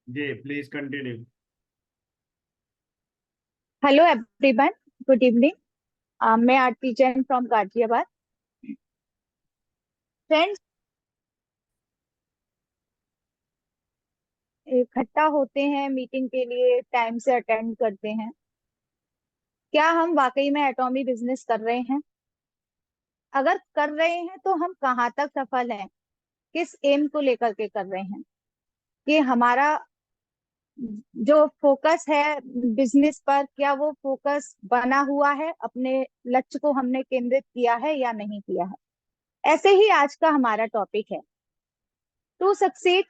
Ji please continue. Hello everyone, good evening. मैं Aarti Jain from Ghaziabad. Friends, इकट्ठा होते हैं मीटिंग के लिए, टाइम से अटेंड करते हैं। क्या हम वाकई में एटॉमी बिजनेस कर रहे हैं? अगर कर रहे हैं तो हम कहाँ तक सफल हैं? किस एम को लेकर के कर रहे हैं? कि हमारा जो फोकस है बिजनेस पर, क्या वो फोकस बना हुआ है? अपने लक्ष्य को हमने केंद्रित किया है या नहीं किया है? ऐसे ही आज का हमारा टॉपिक है, टू सक्सीड।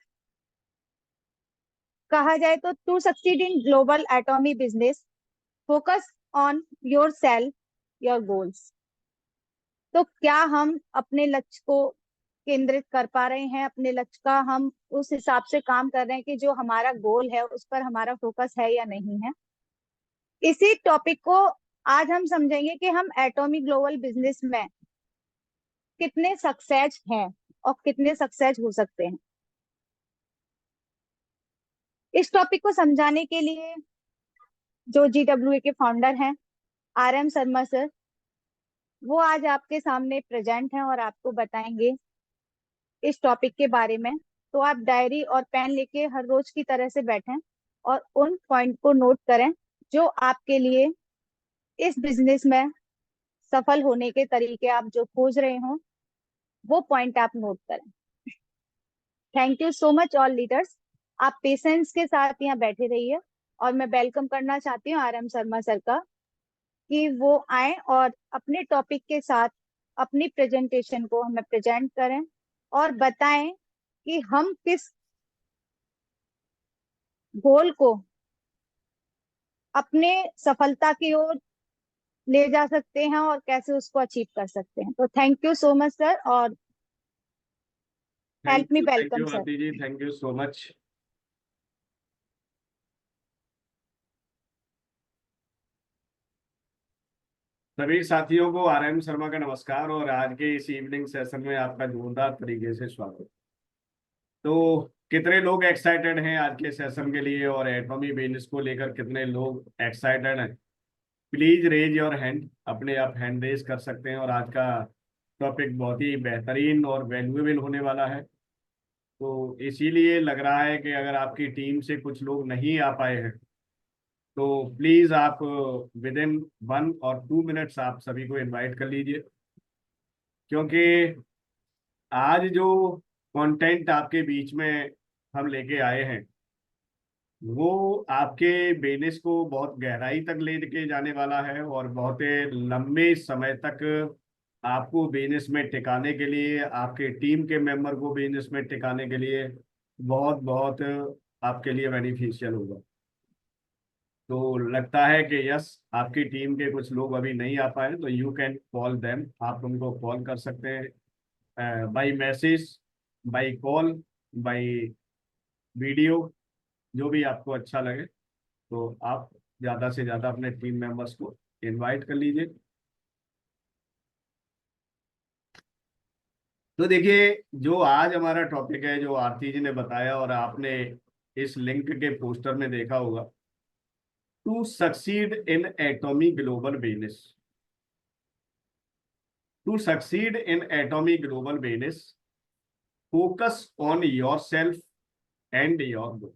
कहा जाए तो to succeed in global Atomy business, focus on yourself, your goals. तो क्या हम अपने लक्ष्य को केंद्रित कर पा रहे हैं? अपने लक्ष्य का हम उस हिसाब से काम कर रहे हैं कि जो हमारा गोल है उस पर हमारा फोकस है या नहीं है? इसी टॉपिक को आज हम समझेंगे कि हम एटॉमी ग्लोबल बिजनेस में कितने सक्सेस हैं और कितने सक्सेस हो सकते हैं। इस टॉपिक को समझाने के लिए जो GWA के फाउंडर हैं, RM शर्मा सर, वो आज आपके सामने प्रेजेंट हैं और आपको बताएंगे इस टॉपिक के बारे में। तो आप डायरी और पेन लेके हर रोज की तरह से बैठें और उन पॉइंट को नोट करें जो आपके लिए इस बिजनेस में सफल होने के तरीके आप जो खोज रहे हो, वो पॉइंट आप नोट करें। Thank you so much all leaders. आप पेशेंस के साथ यहाँ बैठे रहिए और मैं वेलकम करना चाहती हूँ RM शर्मा सर का, कि वो आए और अपने टॉपिक के साथ अपनी प्रेजेंटेशन को हमें प्रेजेंट करें और बताएं कि हम किस गोल को अपने सफलता की ओर ले जा सकते हैं और कैसे उसको अचीव कर सकते हैं। तो thank you so much sir, और help me thank welcome you sir. Aarti ji, thank you so much. सभी साथियों को आरएम शर्मा का नमस्कार और आज के इस इवनिंग सेशन में आपका जोरदार तरीके से स्वागत। तो कितने लोग एक्साइटेड हैं आज के सेशन के लिए और एटॉमी बिजनेस को लेकर कितने लोग एक्साइटेड हैं? प्लीज रेज योर हैंड, अपने आप हैंड रेज कर सकते हैं। और आज का टॉपिक बहुत ही बेहतरीन और वैल्यूएबल होने वाला है। तो इसीलिए लग रहा है कि अगर आपकी टीम से कुछ लोग नहीं आ पाए हैं तो प्लीज आप विद इन 1 और 2 मिनट्स आप सभी को इनवाइट कर लीजिए, क्योंकि आज जो कंटेंट आपके बीच में हम लेके आए हैं वो आपके बिजनेस को बहुत गहराई तक ले के जाने वाला है और बहुत लंबे समय तक आपको बिजनेस में टिकाने के लिए, आपके टीम के मेंबर को बिजनेस में टिकाने के लिए बहुत बहुत आपके लिए बेनिफिशियल होगा। तो लगता है कि यस, आपकी टीम के कुछ लोग अभी नहीं आ पाए, तो यू कैन कॉल देम, आप उनको कॉल कर सकते हैं by message, by call, by video, जो भी आपको अच्छा लगे। तो आप ज़्यादा से ज़्यादा अपने टीम मेंबर्स को इनवाइट कर लीजिए। तो देखिए, जो आज हमारा टॉपिक है, जो आरती जी ने बताया और आपने इस लिंक के पोस्टर में देखा होगा, to succeed in Atomy global business. To succeed in Atomy global business, focus on yourself and your goal.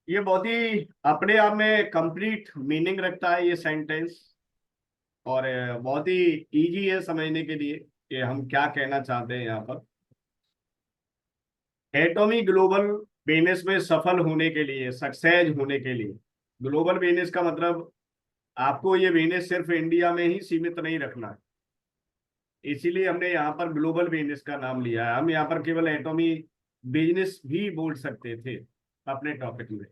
ये बहुत ही अपने आप में कंप्लीट मीनिंग रखता है ये सेंटेंस, और बहुत ही इजी है समझने के लिए कि हम क्या कहना चाहते हैं यहाँ पर। एटॉमी ग्लोबल बिजनेस में सफल होने के लिए, सक्सेस होने के लिए, ग्लोबल बिजनेस का मतलब आपको ये बिजनेस सिर्फ इंडिया में ही सीमित नहीं रखना है। इसीलिए हमने यहाँ पर ग्लोबल बिजनेस का नाम लिया है। हम यहाँ पर केवल एटॉमी बिजनेस भी बोल सकते थे अपने टॉपिक में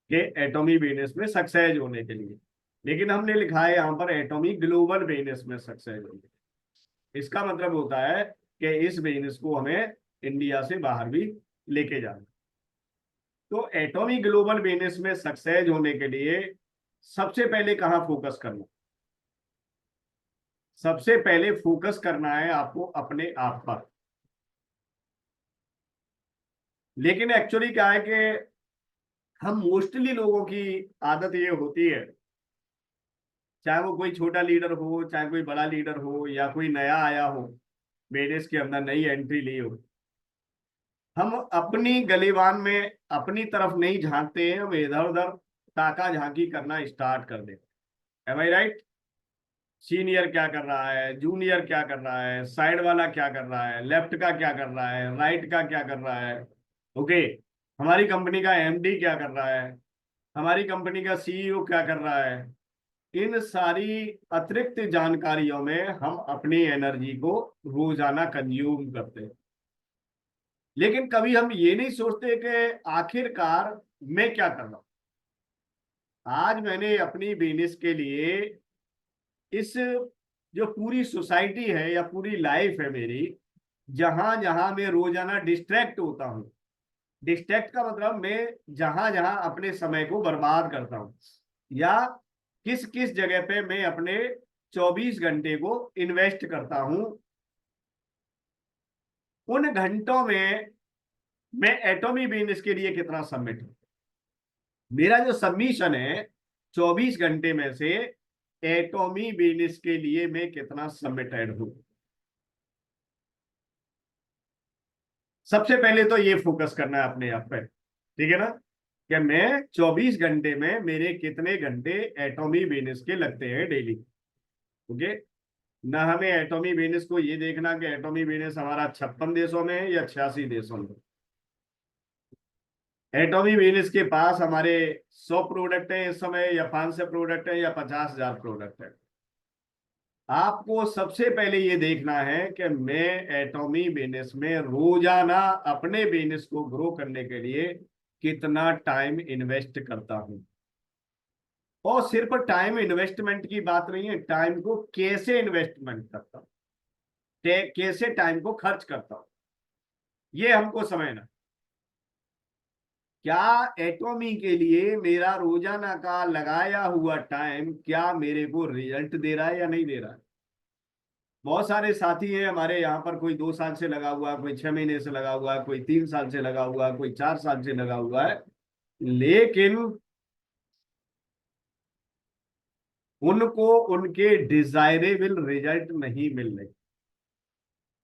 कि एटॉमी बिजनेस में सक्सेस होने के लिए, लेकिन हमने लिखा है यहाँ पर एटॉमी ग्लोबल बिजनेस में सक्सेस होने के लिए। इसका मतलब होता है कि इस बिजनेस को हमें इंडिया से बाहर भी लेके जाना। तो एटॉमी ग्लोबल बिजनेस में सक्सेस होने के लिए सबसे पहले कहाँ फोकस करना? सबसे पहले फोकस करना है आपको अपने आप पर। लेकिन एक्चुअली क्या है कि हम मोस्टली लोगों की आदत ये होती है, चाहे वो कोई छोटा लीडर हो, चाहे कोई बड़ा लीडर हो, या कोई नया आया हो, बिजनेस के अंदर नई एंट्री ली हो, हम अपनी गलीबान में अपनी तरफ नहीं झांकते हैं, हम इधर उधर ताका झांकी करना स्टार्ट कर देते हैं। एम आई राइट? सीनियर क्या कर रहा है, जूनियर क्या कर रहा है, साइड वाला क्या कर रहा है, लेफ्ट का क्या कर रहा है, राइट का क्या कर रहा है, ओके, हमारी कंपनी का एमडी क्या कर रहा है, हमारी कंपनी का सीईओ क्या कर रहा है। इन सारी अतिरिक्त जानकारियों में हम अपनी एनर्जी को रोजाना कंज्यूम करते हैं, लेकिन कभी हम ये नहीं सोचते कि आखिरकार मैं क्या कर रहा हूं। आज मैंने अपनी बिजनेस के लिए इस जो पूरी सोसाइटी है या पूरी लाइफ है मेरी, जहां जहां मैं रोजाना डिस्ट्रैक्ट होता हूं, डिस्ट्रैक्ट का मतलब मैं जहां जहां अपने समय को बर्बाद करता हूं, या किस किस जगह पे मैं अपने 24 घंटे को इन्वेस्ट करता हूं, उन घंटों में मैं एटॉमी बिजनेस के लिए कितना सबमिट हूं। मेरा जो सबमिशन है 24 घंटे में से एटॉमी बिजनेस के लिए मैं कितना सबमिटेड हूं। सबसे पहले तो ये फोकस करना है अपने आप पे, ठीक है ना, कि मैं 24 घंटे में मेरे कितने घंटे एटॉमी बिजनेस के लगते हैं डेली। ओके, ना हमें एटॉमी बिजनेस को ये देखना कि एटॉमी बिजनेस हमारा 56 देशों में है या 86 देशों में। एटॉमी बिजनेस के पास हमारे 100 प्रोडक्ट हैं इस समय, या 500 प्रोडक्ट हैं, या 50,000 प्रोडक्ट है। आपको सबसे पहले ये देखना है कि मैं एटॉमी बिजनेस में रोजाना अपने बिजनेस को ग्रो करने के लिए कितना टाइम इन्वेस्ट करता हूं। और सिर्फ टाइम इन्वेस्टमेंट की बात नहीं है, टाइम को कैसे इन्वेस्टमेंट करता हूं, कैसे टाइम को खर्च करता हूं, ये हमको समझना। क्या एटॉमी के लिए मेरा रोजाना का लगाया हुआ टाइम क्या मेरे को रिजल्ट दे रहा है या नहीं दे रहा है। बहुत सारे साथी हैं हमारे यहाँ पर, कोई 2 साल से लगा हुआ है, कोई 6 महीने से लगा हुआ है, कोई 3 साल से लगा हुआ है, कोई 4 साल से लगा हुआ है, लेकिन उनको उनके डिजायरेबल रिजल्ट नहीं मिल रहे।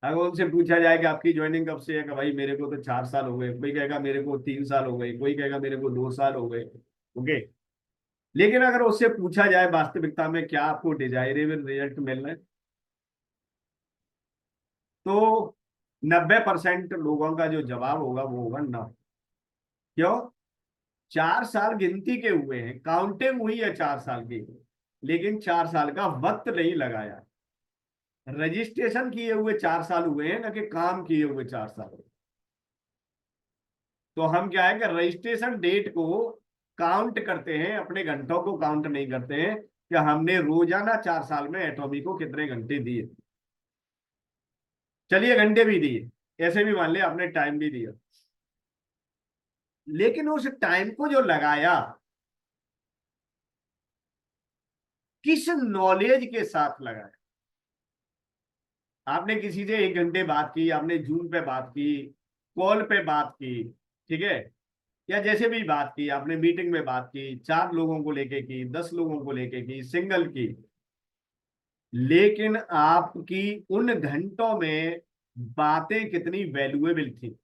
अगर उनसे पूछा जाए कि आपकी ज्वाइनिंग कब से है, कि भाई मेरे को तो 4 साल हो गए, कोई कहेगा मेरे को 3 साल हो गए, कोई कहेगा मेरे को 2 साल हो गए। ओके, लेकिन अगर उससे पूछा जाए वास्तविकता में क्या आपको डिजायरेबल रिजल्ट मिल रहे हैं, तो 90% लोगों का जो जवाब होगा वो होगा ना। क्यों? 4 साल गिनती के हुए हैं, काउंटिंग हुई है 4 साल की, लेकिन 4 साल का वक्त नहीं लगाया। रजिस्ट्रेशन किए हुए 4 साल हुए हैं, ना कि काम किए हुए 4 साल। तो हम क्या है कि रजिस्ट्रेशन डेट को काउंट करते हैं, अपने घंटों को काउंट नहीं करते हैं कि हमने रोजाना 4 साल में एटॉमी को कितने घंटे दिए। चलिए घंटे भी दिए, ऐसे भी मान लिया आपने टाइम भी दिया, लेकिन उस टाइम को जो लगाया किस नॉलेज के साथ लगाया। आपने किसी से 1 घंटे बात की, आपने जूम पे बात की, कॉल पे बात की, ठीक है, या जैसे भी बात की, आपने मीटिंग में बात की, 4 लोगों को लेके की, 10 लोगों को लेके की, सिंगल की, लेकिन आपकी उन घंटों में बातें कितनी वैल्यूएबल थी,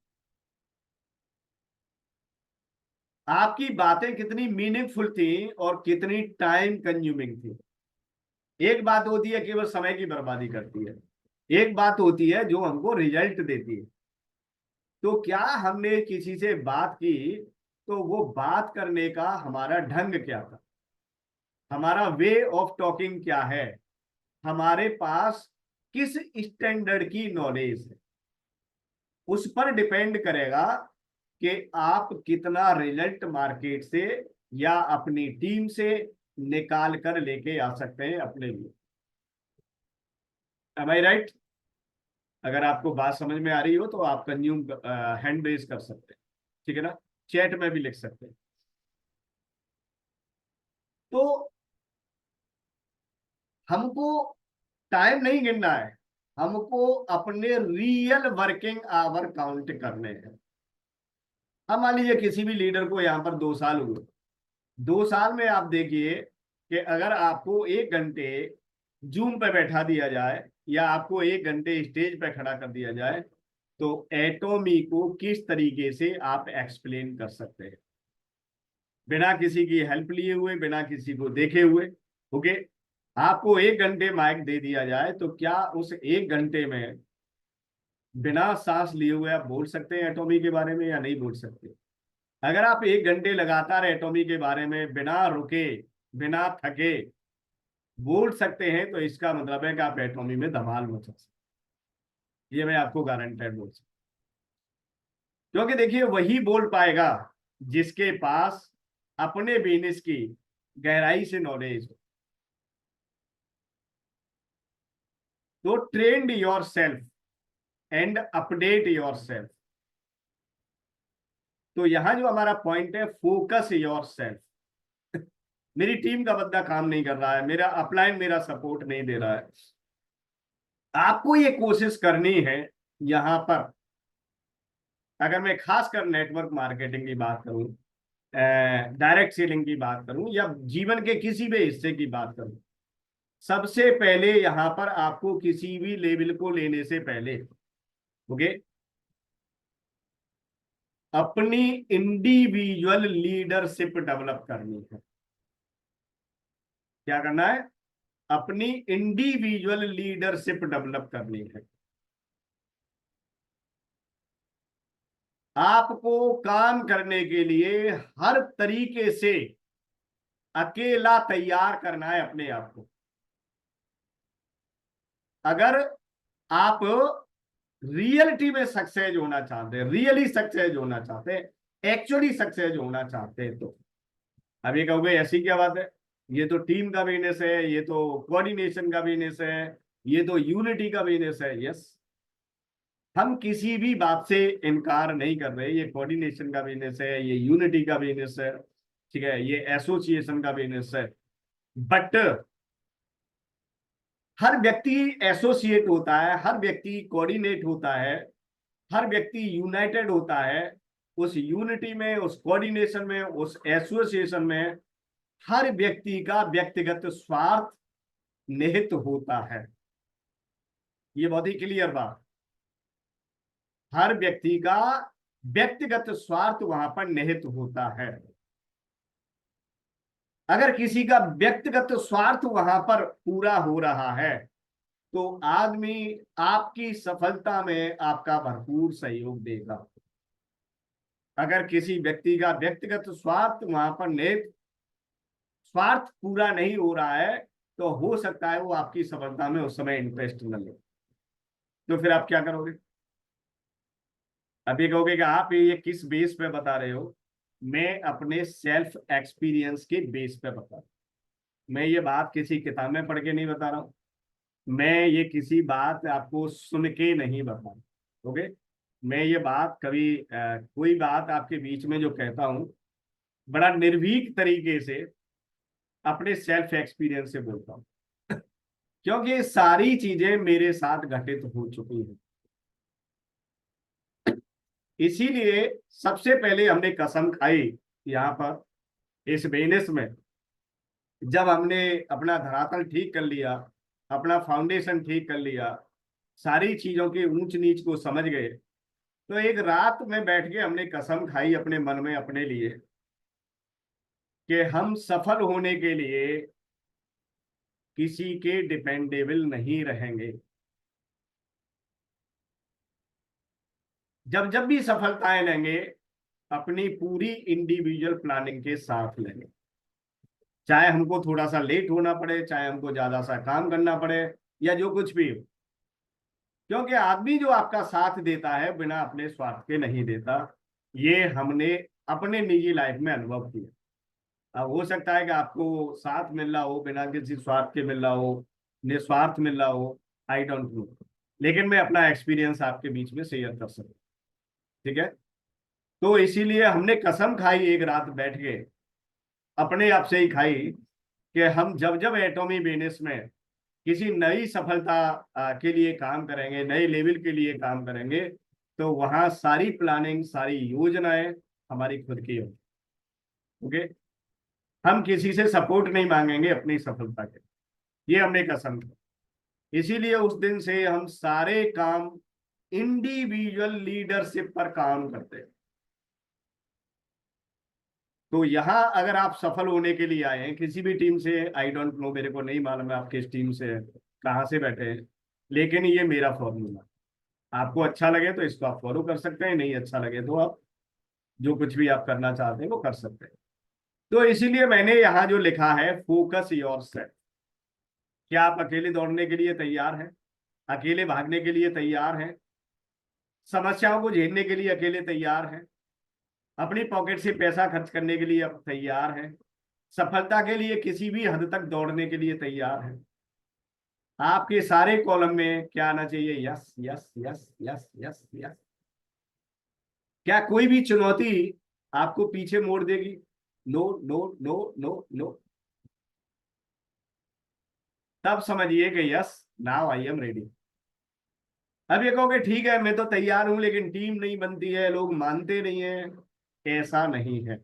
आपकी बातें कितनी मीनिंगफुल थी, और कितनी टाइम कंज्यूमिंग थी। एक बात होती है केवल समय की बर्बादी करती है, एक बात होती है जो हमको रिजल्ट देती है। तो क्या हमने किसी से बात की, तो वो बात करने का हमारा ढंग क्या था, हमारा वे ऑफ टॉकिंग क्या है, हमारे पास किस स्टैंडर्ड की नॉलेज है, उस पर डिपेंड करेगा कि आप कितना रिजल्ट मार्केट से या अपनी टीम से निकाल कर लेके आ सकते हैं अपने लिए। एम आई राइट? अगर आपको बात समझ में आ रही हो तो आप कंज्यूम हैंड रेज कर सकते हैं, ठीक है ना, चैट में भी लिख सकते हैं। तो हमको टाइम नहीं गिनना है, हमको अपने रियल वर्किंग आवर काउंट करने हैं। अब मान लीजिए किसी भी लीडर को यहाँ पर 2 साल हुए, 2 साल में आप देखिए कि अगर आपको 1 घंटे जूम पे बैठा दिया जाए या आपको 1 घंटे स्टेज पे खड़ा कर दिया जाए, तो एटॉमी को किस तरीके से आप एक्सप्लेन कर सकते हैं बिना किसी की हेल्प लिए हुए, बिना किसी को देखे हुए? ओके, आपको 1 घंटे माइक दे दिया जाए तो क्या उस 1 घंटे में बिना सांस लिए हुए आप बोल सकते हैं एटॉमी के बारे में या नहीं बोल सकते? अगर आप 1 घंटे लगातार एटॉमी के बारे में बिना रुके, बिना थके बोल सकते हैं, तो इसका मतलब है कि आप एटॉमी में धमाल मचा सकते हैं। ये मैं आपको गारंटेड बोल सकता हूं। क्योंकि देखिए वही बोल पाएगा जिसके पास अपने बिजनेस की गहराई से नॉलेज हो। तो trend your self and update your self. तो यहां जो हमारा पॉइंट है, फोकस योर सेल्फ। मेरी टीम का बंदा काम नहीं कर रहा है, मेरा अपलाइन मेरा सपोर्ट नहीं दे रहा है, आपको ये कोशिश करनी है यहां पर। अगर मैं खासकर नेटवर्क मार्केटिंग की बात करूं, डायरेक्ट सेलिंग की बात करूं, या जीवन के किसी भी हिस्से की बात करूं, सबसे पहले यहां पर आपको किसी भी लेवल को लेने से पहले, ओके, अपनी इंडिविजुअल लीडरशिप डेवलप करनी है। क्या करना है? अपनी इंडिविजुअल लीडरशिप डेवलप करनी है। आपको काम करने के लिए हर तरीके से अकेला तैयार करना है अपने आप को। अगर आप रियलिटी में सक्सेस होना चाहते हैं, रियली सक्सेस होना चाहते हैं, एक्चुअली सक्सेस होना चाहते हैं, तो अब ये कहोगे ऐसी क्या बात है, ये तो टीम का बिजनेस है, ये तो कोऑर्डिनेशन का बिजनेस है, ये तो यूनिटी का बिजनेस है। यस, हम किसी भी बात से इनकार नहीं कर रहे। ये कोऑर्डिनेशन का बिजनेस है, ये यूनिटी का बिजनेस है, ठीक है, ये एसोसिएशन का बिजनेस है। बट हर व्यक्ति एसोसिएट होता है, हर व्यक्ति कोऑर्डिनेट होता है, हर व्यक्ति यूनाइटेड होता है। उस यूनिटी में, उस कोऑर्डिनेशन में, उस एसोसिएशन में हर व्यक्ति का व्यक्तिगत स्वार्थ निहित होता है। ये बहुत ही क्लियर बात। हर व्यक्ति का व्यक्तिगत स्वार्थ वहां पर निहित होता है। अगर किसी का व्यक्तिगत स्वार्थ वहां पर पूरा हो रहा है, तो आदमी आपकी सफलता में आपका भरपूर सहयोग देगा। अगर किसी व्यक्ति का व्यक्तिगत स्वार्थ वहां पर निहित स्वार्थ पूरा नहीं हो रहा है, तो हो सकता है वो आपकी सफलता में उस समय इंटरेस्ट न ले। तो फिर आप क्या करोगे? अभी कहोगे कि आप ये किस बेस पे बता रहे हो? मैं अपने सेल्फ एक्सपीरियंस के बेस पे बता रहा हूं। मैं ये बात किसी किताब में पढ़ के नहीं बता रहा हूं, मैं ये किसी बात आपको सुन के नहीं बता रहा। ओके, मैं ये बात कभी कोई बात आपके बीच में जो कहता हूं, बड़ा निर्भीक तरीके से अपने सेल्फ एक्सपीरियंस से बोलता हूं, क्योंकि ये सारी चीजें मेरे साथ घटित हो चुकी हैं। इसीलिए सबसे पहले हमने कसम खाई यहाँ पर इस बिजनेस में, जब हमने अपना धरातल ठीक कर लिया, अपना फाउंडेशन ठीक कर लिया, सारी चीजों की ऊंच नीच को समझ गए, तो एक रात में बैठ के हमने कसम खाई अपने मन में अपने लिए कि हम सफल होने के लिए किसी के डिपेंडेबल नहीं रहेंगे। जब जब भी सफलताएं लेंगे, अपनी पूरी इंडिविजुअल प्लानिंग के साथ लेंगे, चाहे हमको थोड़ा सा लेट होना पड़े, चाहे हमको ज्यादा सा काम करना पड़े, या जो कुछ भी हो। क्योंकि आदमी जो आपका साथ देता है बिना अपने स्वार्थ के नहीं देता। ये हमने अपने निजी लाइफ में अनुभव किया। अब हो सकता है कि आपको साथ मिल रहा हो, बिना किसी स्वार्थ के मिल रहा हो, निस्वार्थ मिल रहा हो, आई डोंट नो, लेकिन मैं अपना एक्सपीरियंस आपके बीच में शेयर कर सकता हूँ। ठीक है, तो इसीलिए हमने कसम खाई एक रात बैठ के, अपने आप से ही खाई, कि हम जब जब एटॉमी बिजनेस में किसी नई सफलता के लिए काम करेंगे, नए लेवल के लिए काम करेंगे, तो वहां सारी प्लानिंग, सारी योजनाएं हमारी खुद की हो। ओके, हम किसी से सपोर्ट नहीं मांगेंगे अपनी सफलता के, ये हमने कसम की। इसीलिए उस दिन से हम सारे काम इंडिविजुअल लीडरशिप पर काम करते हैं। तो यहाँ अगर आप सफल होने के लिए आए हैं किसी भी टीम से, आई डोंट नो, मेरे को नहीं मालूम है आप किस टीम से कहाँ से बैठे हैं, लेकिन ये मेरा फॉर्मूला, आपको अच्छा लगे तो इसको आप फॉलो कर सकते हैं, नहीं अच्छा लगे तो आप जो कुछ भी आप करना चाहते हैं वो कर सकते हैं। तो इसीलिए मैंने यहाँ जो लिखा है, फोकस योर सेल्फ। क्या आप अकेले दौड़ने के लिए तैयार हैं? अकेले भागने के लिए तैयार हैं? समस्याओं को झेलने के लिए अकेले तैयार हैं? अपनी पॉकेट से पैसा खर्च करने के लिए आप तैयार हैं? सफलता के लिए किसी भी हद तक दौड़ने के लिए तैयार हैं? आपके सारे कॉलम में क्या आना चाहिए? Yes yes yes yes yes yes. क्या कोई भी चुनौती आपको पीछे मोड़ देगी? No no no no no. तब समझिए कि yes, now I am ready. अब ये कहोगे ठीक है मैं तो तैयार हूं लेकिन टीम नहीं बनती है, लोग मानते नहीं है। ऐसा नहीं है।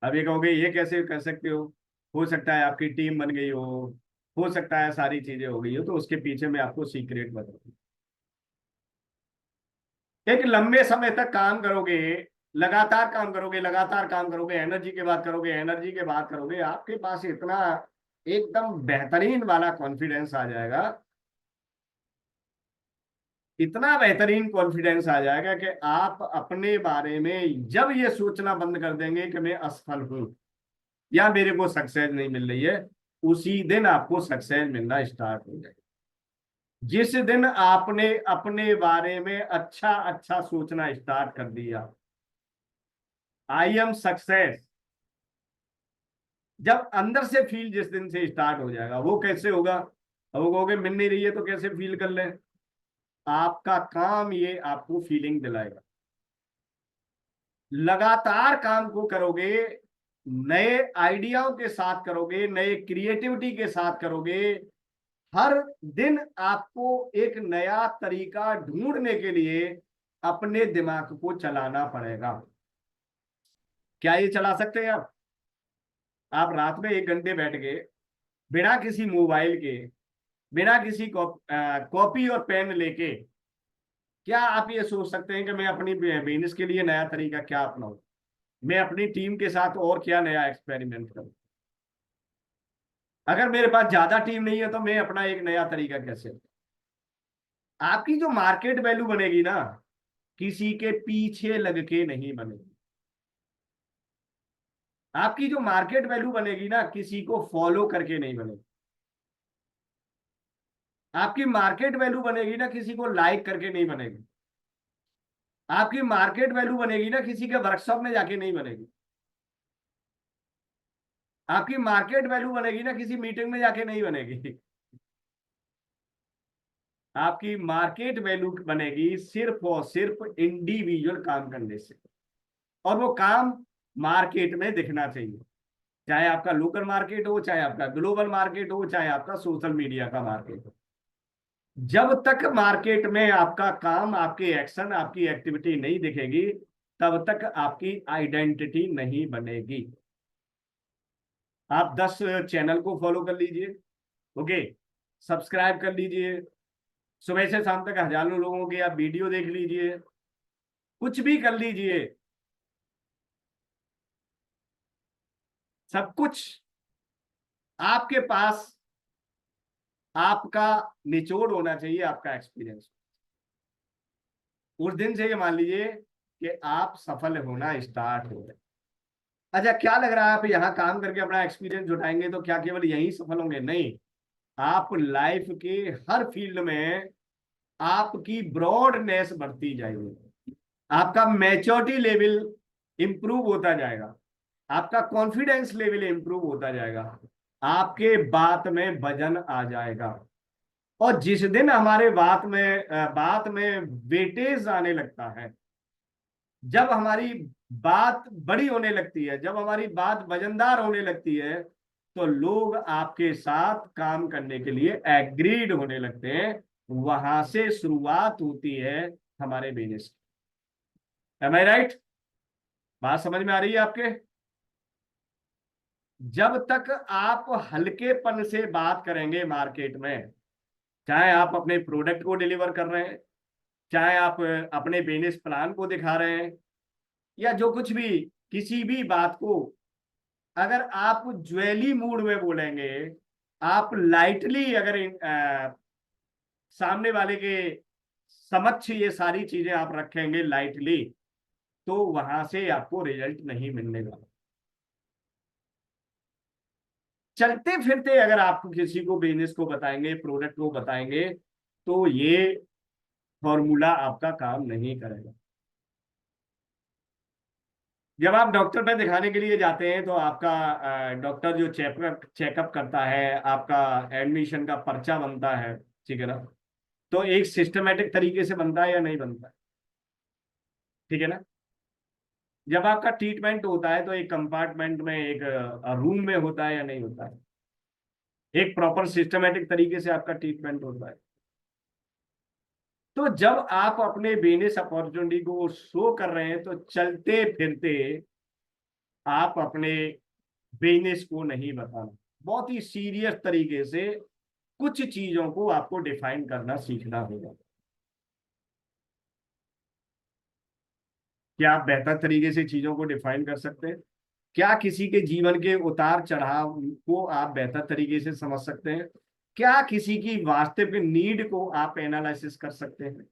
अब ये कहोगे ये कैसे कर सकते हो सकता है आपकी टीम बन गई हो सकता है सारी चीजें हो गई हो, तो उसके पीछे मैं आपको सीक्रेट बताऊं। एक लंबे समय तक काम करोगे, लगातार काम करोगे, लगातार काम करोगे, एनर्जी के बाद करोगे, एनर्जी के बाद करोगे, आपके पास इतना एकदम बेहतरीन वाला कॉन्फिडेंस आ जाएगा, इतना बेहतरीन कॉन्फिडेंस आ जाएगा कि आप अपने बारे में जब ये सोचना बंद कर देंगे कि मैं असफल हूं या मेरे को सक्सेस नहीं मिल रही है, उसी दिन आपको सक्सेस मिलना स्टार्ट हो जाएगा। जिस दिन आपने अपने बारे में अच्छा अच्छा सोचना स्टार्ट कर दिया, आई एम सक्सेस, जब अंदर से फील जिस दिन से स्टार्ट हो जाएगा, वो कैसे होगा? अब वो कहोगे मिल नहीं रही है तो कैसे फील कर लें? आपका काम ये आपको फीलिंग दिलाएगा। लगातार काम को करोगे, नए आइडियाओं के साथ करोगे, नए क्रिएटिविटी के साथ करोगे, हर दिन आपको एक नया तरीका ढूंढने के लिए अपने दिमाग को चलाना पड़ेगा। क्या ये चला सकते हैं आप रात में 1 घंटे बैठ के बिना किसी मोबाइल के, बिना किसी कॉपी और पेन लेके, क्या आप ये सोच सकते हैं कि मैं अपनी बिजनेस के लिए नया तरीका क्या अपनाऊं, मैं अपनी टीम के साथ और क्या नया एक्सपेरिमेंट करूं? अगर मेरे पास ज्यादा टीम नहीं है तो मैं अपना एक नया तरीका कैसे? आपकी जो मार्केट वैल्यू बनेगी ना, किसी के पीछे लग के नहीं बनेगी। आपकी जो मार्केट वैल्यू बनेगी ना, किसी को फॉलो करके नहीं बनेगी। आपकी मार्केट वैल्यू बनेगी ना, किसी को लाइक करके नहीं बनेगी। आपकी मार्केट वैल्यू बनेगी ना, किसी के वर्कशॉप में जाके नहीं बनेगी। आपकी मार्केट वैल्यू बनेगी ना, किसी मीटिंग में जाके नहीं बनेगी। आपकी मार्केट वैल्यू बनेगी सिर्फ और सिर्फ इंडिविजुअल काम करने से, और वो काम मार्केट में दिखना चाहिए। चाहे आपका लोकल मार्केट हो, चाहे आपका ग्लोबल मार्केट हो, चाहे आपका सोशल मीडिया का मार्केट हो। जब तक मार्केट में आपका काम, आपकी एक्शन, आपकी एक्टिविटी नहीं दिखेगी, तब तक आपकी आइडेंटिटी नहीं बनेगी। आप 10 चैनल को फॉलो कर लीजिए, ओके, सब्सक्राइब कर लीजिए, सुबह से शाम तक हजारों लोगों की आप वीडियो देख लीजिए, कुछ भी कर लीजिए, सब कुछ आपके पास आपका निचोड़ होना चाहिए, आपका एक्सपीरियंस। उस दिन से ये मान लीजिए कि आप सफल होना स्टार्ट हो गए। अच्छा, क्या लग रहा है आप यहाँ काम करके अपना एक्सपीरियंस जुटाएंगे तो क्या केवल यही सफल होंगे? नहीं, आप लाइफ के हर फील्ड में आपकी ब्रॉडनेस बढ़ती जाएगी, आपका मैच्योरिटी लेवल इंप्रूव होता जाएगा, आपका कॉन्फिडेंस लेवल इंप्रूव होता जाएगा, आपके बात में वजन आ जाएगा। और जिस दिन हमारे बात में वेटेज आने लगता है, जब हमारी बात बड़ी होने लगती है, जब हमारी बात वजनदार होने लगती है, तो लोग आपके साथ काम करने के लिए एग्रीड होने लगते हैं। वहां से शुरुआत होती है हमारे बिजनेस की। एम आई राइट? बात समझ में आ रही है आपके? जब तक आप हल्केपन से बात करेंगे मार्केट में, चाहे आप अपने प्रोडक्ट को डिलीवर कर रहे हैं, चाहे आप अपने बिजनेस प्लान को दिखा रहे हैं, या जो कुछ भी, किसी भी बात को अगर आप ज्वेली मूड में बोलेंगे, आप लाइटली अगर सामने वाले के समक्ष ये सारी चीजें आप रखेंगे लाइटली, तो वहां से आपको रिजल्ट नहीं मिलने वाला। चलते फिरते अगर आप किसी को बिजनेस को बताएंगे, प्रोडक्ट को बताएंगे, तो ये फॉर्मूला आपका काम नहीं करेगा। जब आप डॉक्टर पे दिखाने के लिए जाते हैं तो आपका डॉक्टर जो चेकअप करता है, आपका एडमिशन का पर्चा बनता है, ठीक है ना, तो एक सिस्टमेटिक तरीके से बनता है या नहीं बनता है? ठीक है ना। जब आपका ट्रीटमेंट होता है तो एक कंपार्टमेंट में, एक रूम में होता है या नहीं होता है? एक प्रॉपर सिस्टमेटिक तरीके से आपका ट्रीटमेंट होता है। तो जब आप अपने बिजनेस अपॉर्चुनिटी को शो कर रहे हैं, तो चलते फिरते आप अपने बिजनेस को नहीं बताना, बहुत ही सीरियस तरीके से कुछ चीजों को आपको डिफाइन करना सीखना होगा। क्या आप बेहतर तरीके से चीजों को डिफाइन कर सकते हैं? क्या किसी के जीवन के उतार चढ़ाव को आप बेहतर तरीके से समझ सकते हैं? क्या किसी की वास्तविक नीड को आप एनालिसिस कर सकते हैं?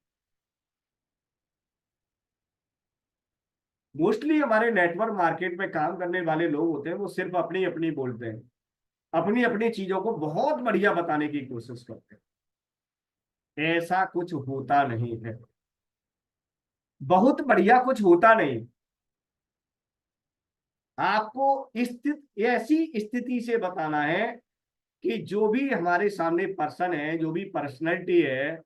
मोस्टली हमारे नेटवर्क मार्केट में काम करने वाले लोग होते हैं, वो सिर्फ अपनी अपनी बोलते हैं, अपनी अपनी चीजों को बहुत बढ़िया बताने की कोशिश करते हैं। ऐसा कुछ होता नहीं है, बहुत बढ़िया कुछ होता नहीं। आपको ऐसी स्थिति से बताना है कि जो भी हमारे सामने पर्सन है, जो भी पर्सनैलिटी है,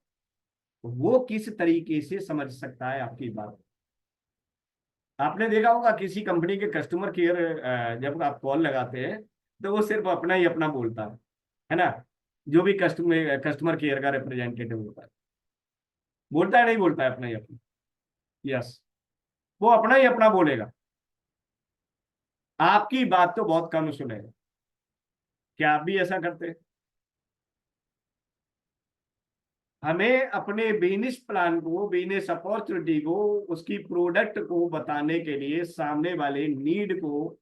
वो किस तरीके से समझ सकता है आपकी बात। आपने देखा होगा किसी कंपनी के कस्टमर केयर जब आप कॉल लगाते हैं, तो वो सिर्फ अपना ही अपना बोलता है ना। जो भी कस्टमर केयर का रिप्रेजेंटेटिव होता है, बोलता है नहीं बोलता है अपना ही अपना? यस, वो अपना ही अपना बोलेगा, आपकी बात तो बहुत कम सुनेगा। क्या आप भी ऐसा करते हैं? हमें अपने बिजनेस प्लान को, बिजनेस अपॉर्चुनिटी को, उसकी प्रोडक्ट को बताने के लिए सामने वाले नीड को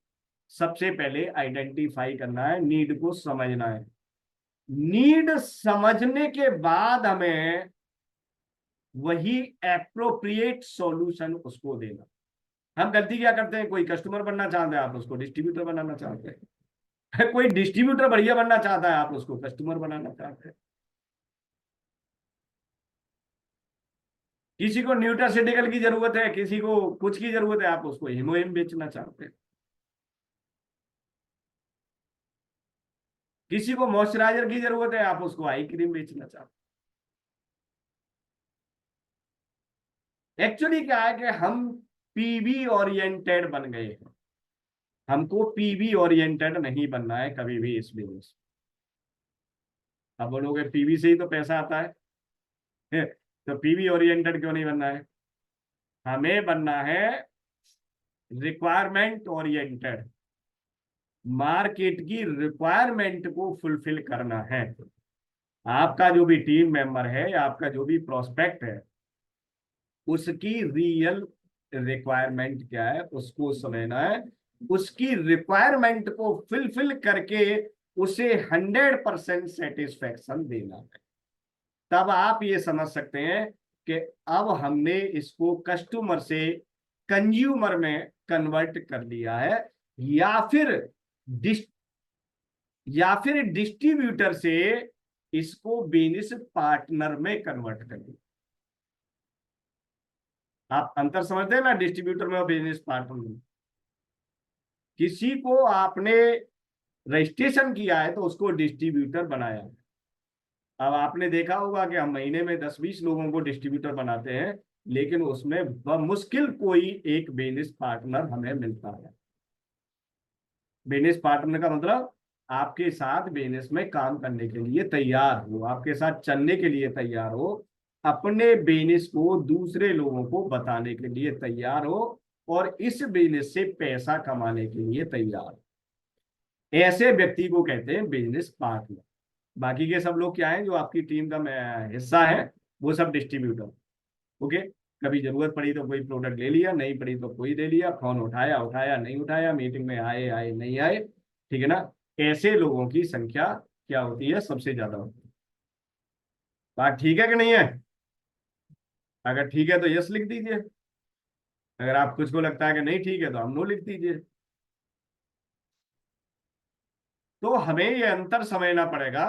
सबसे पहले आइडेंटिफाई करना है, नीड को समझना है। नीड समझने के बाद हमें वही एप्रोप्रिएट सॉल्यूशन उसको देना। हम गलती क्या करते हैं, कोई कस्टमर बनना चाहता है, आप उसको डिस्ट्रीब्यूटर बनाना चाहते हैं। कोई डिस्ट्रीब्यूटर बढ़िया बनना चाहता है, आप उसको कस्टमर बनाना चाहते हैं। किसी को न्यूट्रास्यूटिकल की जरूरत है, किसी को कुछ की जरूरत है, आप उसको हिमोहिम बेचना चाहते हैं। किसी को मॉइस्चराइजर की जरूरत है, आप उसको आई क्रीम बेचना चाहते हैं। एक्चुअली क्या है कि हम पीवी ओरिएंटेड बन गए हैं। हमको पीवी ओरिएंटेड नहीं बनना है कभी भी इस बिजनेस। अब बोलोगे पीवी से ही तो पैसा आता है, तो पीवी ओरिएंटेड क्यों नहीं बनना है? हमें बनना है रिक्वायरमेंट ओरिएंटेड। मार्केट की रिक्वायरमेंट को फुलफिल करना है। आपका जो भी टीम मेंबर है, आपका जो भी प्रोस्पेक्ट है, उसकी रियल रिक्वायरमेंट क्या है उसको समझना है। उसकी रिक्वायरमेंट को फुलफिल करके उसे 100% सेटिस्फेक्शन देना है। तब आप ये समझ सकते हैं कि अब हमने इसको कस्टमर से कंज्यूमर में कन्वर्ट कर लिया है, या फिर डिस या फिर डिस्ट्रीब्यूटर से इसको बिजनेस पार्टनर में कन्वर्ट कर दिया। आप अंतर समझते हैं ना, डिस्ट्रीब्यूटर में और बिजनेस पार्टनर में। किसी को आपने रजिस्ट्रेशन किया है तो उसको डिस्ट्रीब्यूटर बनाया है। अब आपने देखा होगा कि हम महीने में 10-20 लोगों को डिस्ट्रीब्यूटर बनाते हैं, लेकिन उसमें मुश्किल कोई एक बिजनेस पार्टनर हमें मिलता है। बिजनेस पार्टनर का मतलब आपके साथ बिजनेस में काम करने के लिए तैयार हो, आपके साथ चलने के लिए तैयार हो, अपने बिजनेस को दूसरे लोगों को बताने के लिए तैयार हो, और इस बिजनेस से पैसा कमाने के लिए तैयार, ऐसे व्यक्ति को कहते हैं बिजनेस पार्टनर। बाकी के सब लोग क्या है, जो आपकी टीम का हिस्सा है, वो सब डिस्ट्रीब्यूटर। ओके, कभी जरूरत पड़ी तो कोई प्रोडक्ट ले लिया, नहीं पड़ी तो कोई ले लिया, फोन उठाया उठाया नहीं उठाया, मीटिंग में आए आए नहीं आए, ठीक है ना। ऐसे लोगों की संख्या क्या होती है, सबसे ज्यादा होती है। बात ठीक है कि नहीं है? अगर ठीक है तो यस लिख दीजिए, अगर आप कुछ को लगता है कि नहीं ठीक है तो हम नो लिख दीजिए। तो हमें यह अंतर समझना पड़ेगा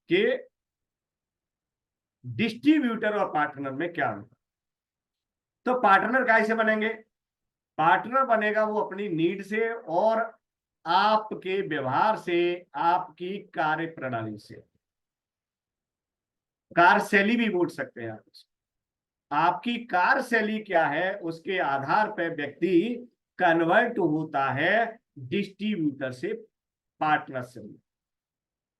कि डिस्ट्रीब्यूटर और पार्टनर में क्या अंतर। तो पार्टनर कैसे बनेंगे? पार्टनर बनेगा वो अपनी नीड से और आपके व्यवहार से, आपकी कार्य प्रणाली से, कार्यशैली भी बोल सकते हैं आप। आपकी कार्यशैली क्या है, उसके आधार पर व्यक्ति कन्वर्ट होता है डिस्ट्रीब्यूटर से पार्टनरशिप में।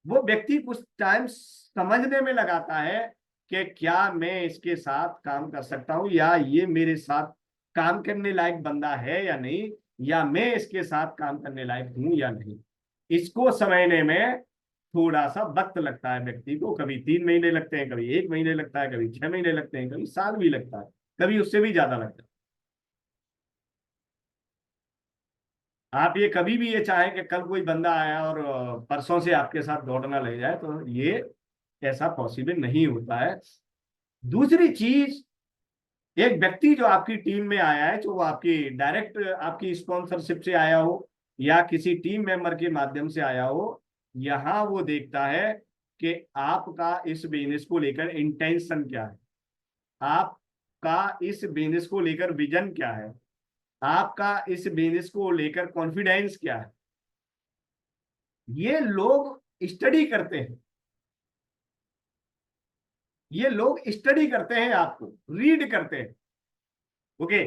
वो व्यक्ति कुछ टाइम समझने में लगाता है कि क्या मैं इसके साथ काम कर सकता हूं, या ये मेरे साथ काम करने लायक बंदा है या नहीं, या मैं इसके साथ काम करने लायक हूं या नहीं। इसको समझने में थोड़ा सा वक्त लगता है व्यक्ति को, कभी 3 महीने लगते हैं, कभी 1 महीने लगता है, कभी 6 महीने लगते हैं, कभी साल भी लगता है, कभी उससे भी ज्यादा लगता है। आप ये कभी भी ये चाहें कि कल कोई बंदा आया और परसों से आपके साथ दौड़ना लग जाए, तो ये ऐसा पॉसिबल नहीं होता है। दूसरी चीज, एक व्यक्ति जो आपकी टीम में आया है, जो वो आपकी डायरेक्ट आपकी स्पॉन्सरशिप से आया हो या किसी टीम मेंबर के माध्यम से आया हो, यहां वो देखता है कि आपका इस बिजनेस को लेकर इंटेंशन क्या है, आपका इस बिजनेस को लेकर विजन क्या है, आपका इस बिजनेस को लेकर कॉन्फिडेंस क्या है। ये लोग स्टडी करते हैं, ये लोग स्टडी करते हैं, आपको रीड करते हैं। ओके,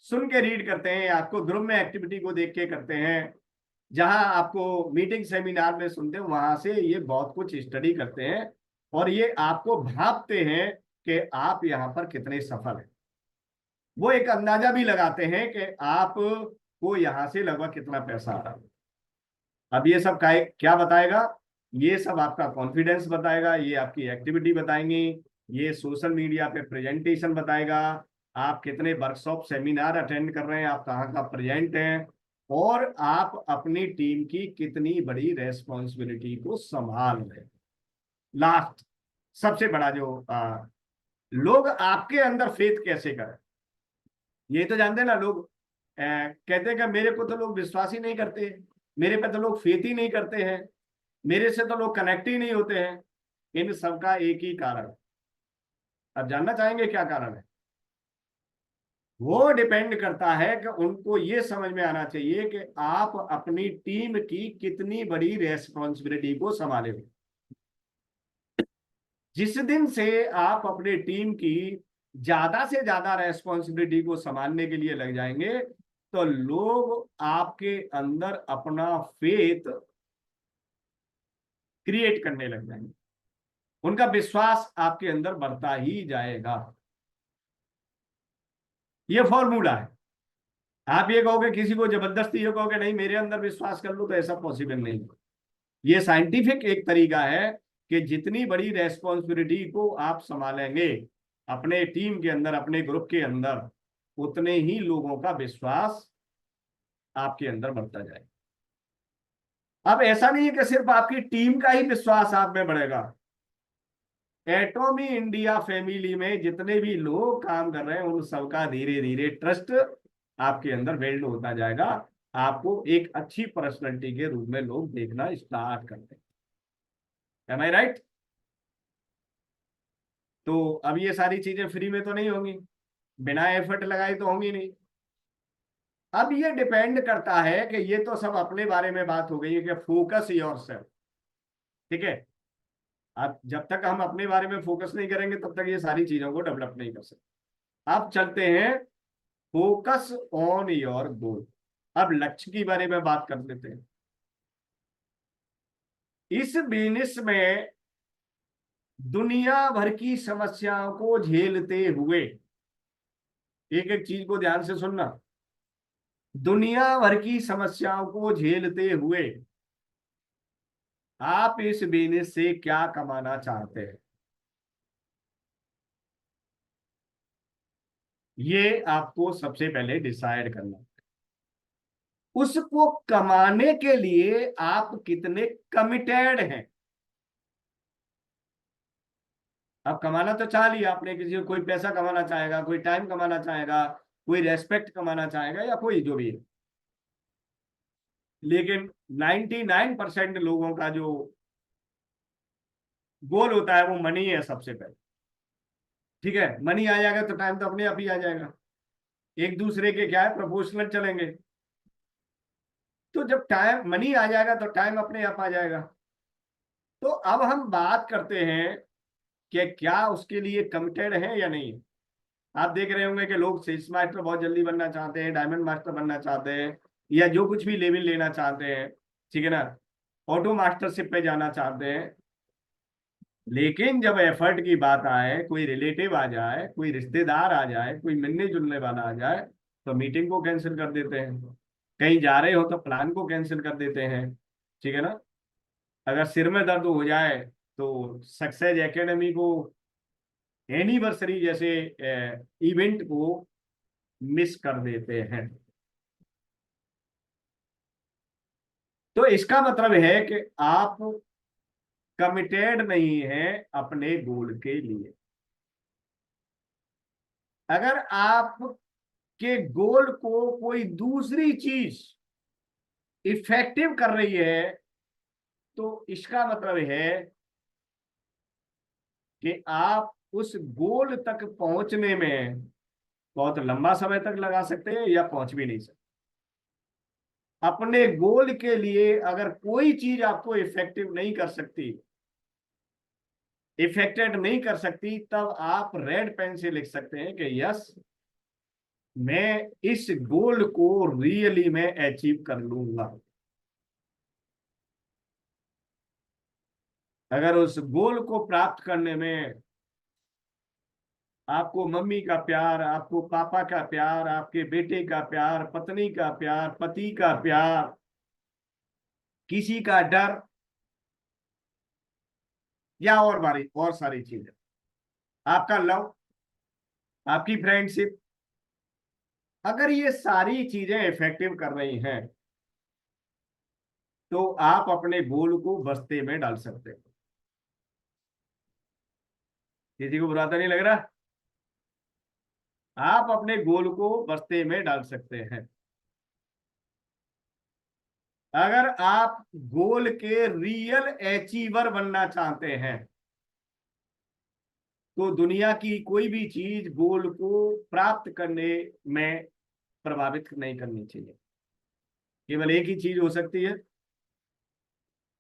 सुन के रीड करते हैं, आपको ग्रुप में एक्टिविटी को देख के करते हैं, जहां आपको मीटिंग सेमिनार में सुनते हैं वहां से ये बहुत कुछ स्टडी करते हैं, और ये आपको भांपते हैं कि आप यहाँ पर कितने सफल हैं। वो एक अंदाजा भी लगाते हैं कि आप को यहाँ से लगभग कितना पैसा आ रहा है। अब ये सब क्या बताएगा? ये सब आपका कॉन्फिडेंस बताएगा, ये आपकी एक्टिविटी बताएंगी, ये सोशल मीडिया पे प्रेजेंटेशन बताएगा, आप कितने वर्कशॉप सेमिनार अटेंड कर रहे हैं, आप कहाँ का प्रेजेंट हैं, और आप अपनी टीम की कितनी बड़ी रेस्पॉन्सिबिलिटी को संभाल रहे हैं। लास्ट, सबसे बड़ा जो लोग आपके अंदर फेथ कैसे करें, ये तो जानते हैं ना लोग। कहते हैं कि मेरे को तो लोग विश्वास ही नहीं करते, मेरे पे तो लोग फेथ ही नहीं करते हैं, मेरे से तो लोग कनेक्ट ही नहीं होते हैं। इन सबका एक ही कारण, अब जानना चाहेंगे क्या कारण है? वो डिपेंड करता है कि उनको ये समझ में आना चाहिए कि आप अपनी टीम की कितनी बड़ी रेस्पॉन्सिबिलिटी को संभाले हो। जिस दिन से आप अपने टीम की ज्यादा से ज्यादा रेस्पॉन्सिबिलिटी को संभालने के लिए लग जाएंगे, तो लोग आपके अंदर अपना फेथ क्रिएट करने लग जाएंगे, उनका विश्वास आपके अंदर बढ़ता ही जाएगा। ये फॉर्मूला है। आप ये कहोगे किसी को जबरदस्ती ये कहोगे नहीं मेरे अंदर विश्वास कर लो, तो ऐसा पॉसिबल नहीं। ये साइंटिफिक एक तरीका है कि जितनी बड़ी रेस्पॉन्सिबिलिटी को आप संभालेंगे अपने टीम के अंदर, अपने ग्रुप के अंदर, उतने ही लोगों का विश्वास आपके अंदर बढ़ता जाएगा। अब ऐसा नहीं है कि सिर्फ आपकी टीम का ही विश्वास आप में बढ़ेगा। एटॉमी इंडिया फैमिली में जितने भी लोग काम कर रहे हैं, उन सबका धीरे धीरे ट्रस्ट आपके अंदर बिल्ड होता जाएगा। आपको एक अच्छी पर्सनैलिटी के रूप में लोग देखना स्टार्ट करते हैं। एम आई राइट? तो अब ये सारी चीजें फ्री में तो नहीं होंगी, बिना एफर्ट लगाए तो होंगी नहीं। अब ये डिपेंड करता है कि ये तो सब अपने बारे में बात हो गई है कि फोकस योरसेल्फ, ठीक है। अब जब तक हम अपने बारे में फोकस नहीं करेंगे तब तक ये सारी चीजों को डेवलप नहीं कर सकते। अब चलते हैं फोकस ऑन योर गोल। अब लक्ष्य के बारे में बात कर लेते हैं। इस बिजनेस में दुनिया भर की समस्याओं को झेलते हुए एक एक चीज को ध्यान से सुनना। दुनिया भर की समस्याओं को झेलते हुए आप इस बिजनेस से क्या कमाना चाहते हैं, ये आपको सबसे पहले डिसाइड करना है। उसको कमाने के लिए आप कितने कमिटेड हैं। अब कमाना तो चाह लिया आपने, किसी को कोई पैसा कमाना चाहेगा, कोई टाइम कमाना चाहेगा, कोई रेस्पेक्ट कमाना चाहेगा, या कोई जो भी है। लेकिन 99% लोगों का जो गोल होता है वो मनी है सबसे पहले। ठीक है, मनी आ जाएगा तो टाइम तो अपने आप ही आ जाएगा। एक दूसरे के क्या है, प्रोपोर्शनल चलेंगे। तो जब टाइम मनी आ जाएगा तो टाइम अपने आप आ जाएगा। तो अब हम बात करते हैं कि क्या उसके लिए कमिटेड है या नहीं। आप देख रहे होंगे कि लोग सेल्स मास्टर बहुत जल्दी बनना चाहते हैं, डायमंड मास्टर बनना चाहते हैं, या जो कुछ भी लेवल लेना चाहते हैं, ठीक है ना, ऑटो मास्टरशिप पे जाना चाहते हैं। लेकिन जब एफर्ट की बात आए, कोई रिलेटिव आ जाए, कोई रिश्तेदार आ जाए, कोई मिलने जुलने वाला आ जाए, तो मीटिंग को कैंसिल कर देते हैं। कहीं जा रहे हो तो प्लान को कैंसिल कर देते हैं। ठीक है ना। अगर सिर में दर्द हो जाए तो सक्सेस एकेडमी को, एनिवर्सरी जैसे इवेंट को मिस कर देते हैं। तो इसका मतलब है कि आप कमिटेड नहीं हैं अपने गोल के लिए। अगर आप के गोल को कोई दूसरी चीज इफेक्टिव कर रही है, तो इसका मतलब है कि आप उस गोल तक पहुंचने में बहुत लंबा समय तक लगा सकते हैं या पहुंच भी नहीं सकते। अपने गोल के लिए अगर कोई चीज आपको इफेक्टिव नहीं कर सकती, इफेक्टेड नहीं कर सकती, तब आप रेड पेन से लिख सकते हैं कि यस, मैं इस गोल को रियली मैं अचीव कर लूंगा। अगर उस गोल को प्राप्त करने में आपको मम्मी का प्यार, आपको पापा का प्यार, आपके बेटे का प्यार, पत्नी का प्यार, पति का प्यार, किसी का डर, या और बारी और सारी चीजें, आपका लव, आपकी फ्रेंडशिप, अगर ये सारी चीजें इफेक्टिव कर रही हैं, तो आप अपने गोल को बस्ते में डाल सकते हैं। किसी को बुरा तो नहीं लग रहा। आप अपने गोल को बस्ते में डाल सकते हैं। अगर आप गोल के रियल अचीवर बनना चाहते हैं, तो दुनिया की कोई भी चीज गोल को प्राप्त करने में प्रभावित नहीं करनी चाहिए। केवल एक ही चीज हो सकती है,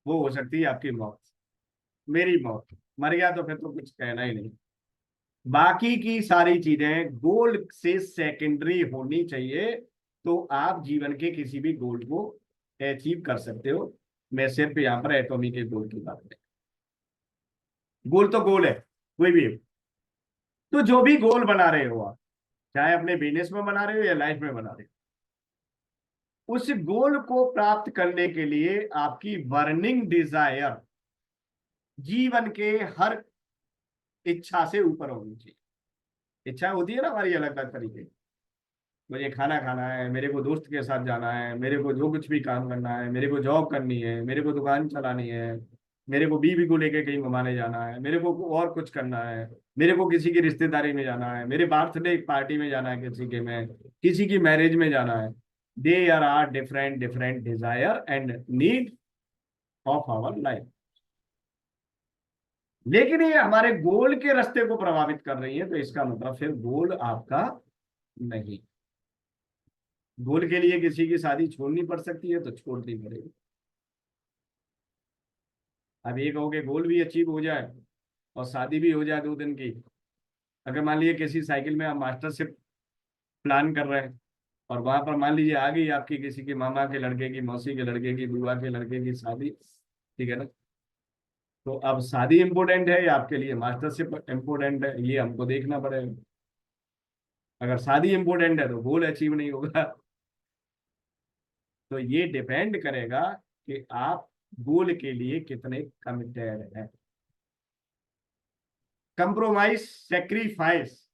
वो हो सकती है आपकी मौत, मेरी मौत। मर गया तो फिर तो कुछ कहना ही नहीं। बाकी की सारी चीजें गोल से सेकेंडरी होनी चाहिए, तो आप जीवन के किसी भी गोल को अचीव कर सकते हो। मैं सिर्फ यहाँ पर एटॉमी के गोल की बात है। गोल तो गोल है, कोई भी हो। तो जो भी गोल बना रहे हो आप, चाहे अपने बिजनेस में बना रहे हो या लाइफ में बना रहे हो, उस गोल को प्राप्त करने के लिए आपकी बर्निंग डिजायर जीवन के हर इच्छा से ऊपर होनी चाहिए। इच्छा होती है ना हमारी अलग अलग तरीके की। मुझे खाना खाना है, मेरे को दोस्त के साथ जाना है, मेरे को जो कुछ भी काम करना है, मेरे को जॉब करनी है, मेरे को दुकान चलानी है, मेरे को बीवी को लेकर कहीं घुमाने जाना है, मेरे को और कुछ करना है, मेरे को किसी की रिश्तेदारी में जाना है, मेरे बर्थडे पार्टी में जाना है, किसी के में, किसी की मैरिज में जाना है। They are different different desire and need of our life. लेकिन ये हमारे गोल के रास्ते को प्रभावित कर रही है, तो इसका मतलब फिर गोल आपका नहीं। गोल के लिए किसी की शादी छोड़नी पड़ सकती है तो छोड़नी पड़ेगी। अब ये कहो कि गोल भी अचीव हो जाए और शादी भी हो जाए 2 दिन की। अगर मान लीजिए किसी साइकिल में आप मास्टरशिप प्लान कर रहे हैं, और वहां पर मान लीजिए आ गई आपकी किसी के मामा के लड़के की, मौसी के लड़के की, बुआ के लड़के की शादी, ठीक है ना। तो अब शादी इंपॉर्टेंट है या आपके लिए मास्टरशिप इंपॉर्टेंट है, ये हमको देखना पड़ेगा। अगर शादी इंपॉर्टेंट है तो गोल अचीव नहीं होगा। तो ये डिपेंड करेगा कि आप गोल के लिए कितने कमिटेड हैं। कंप्रोमाइज, सेक्रीफाइस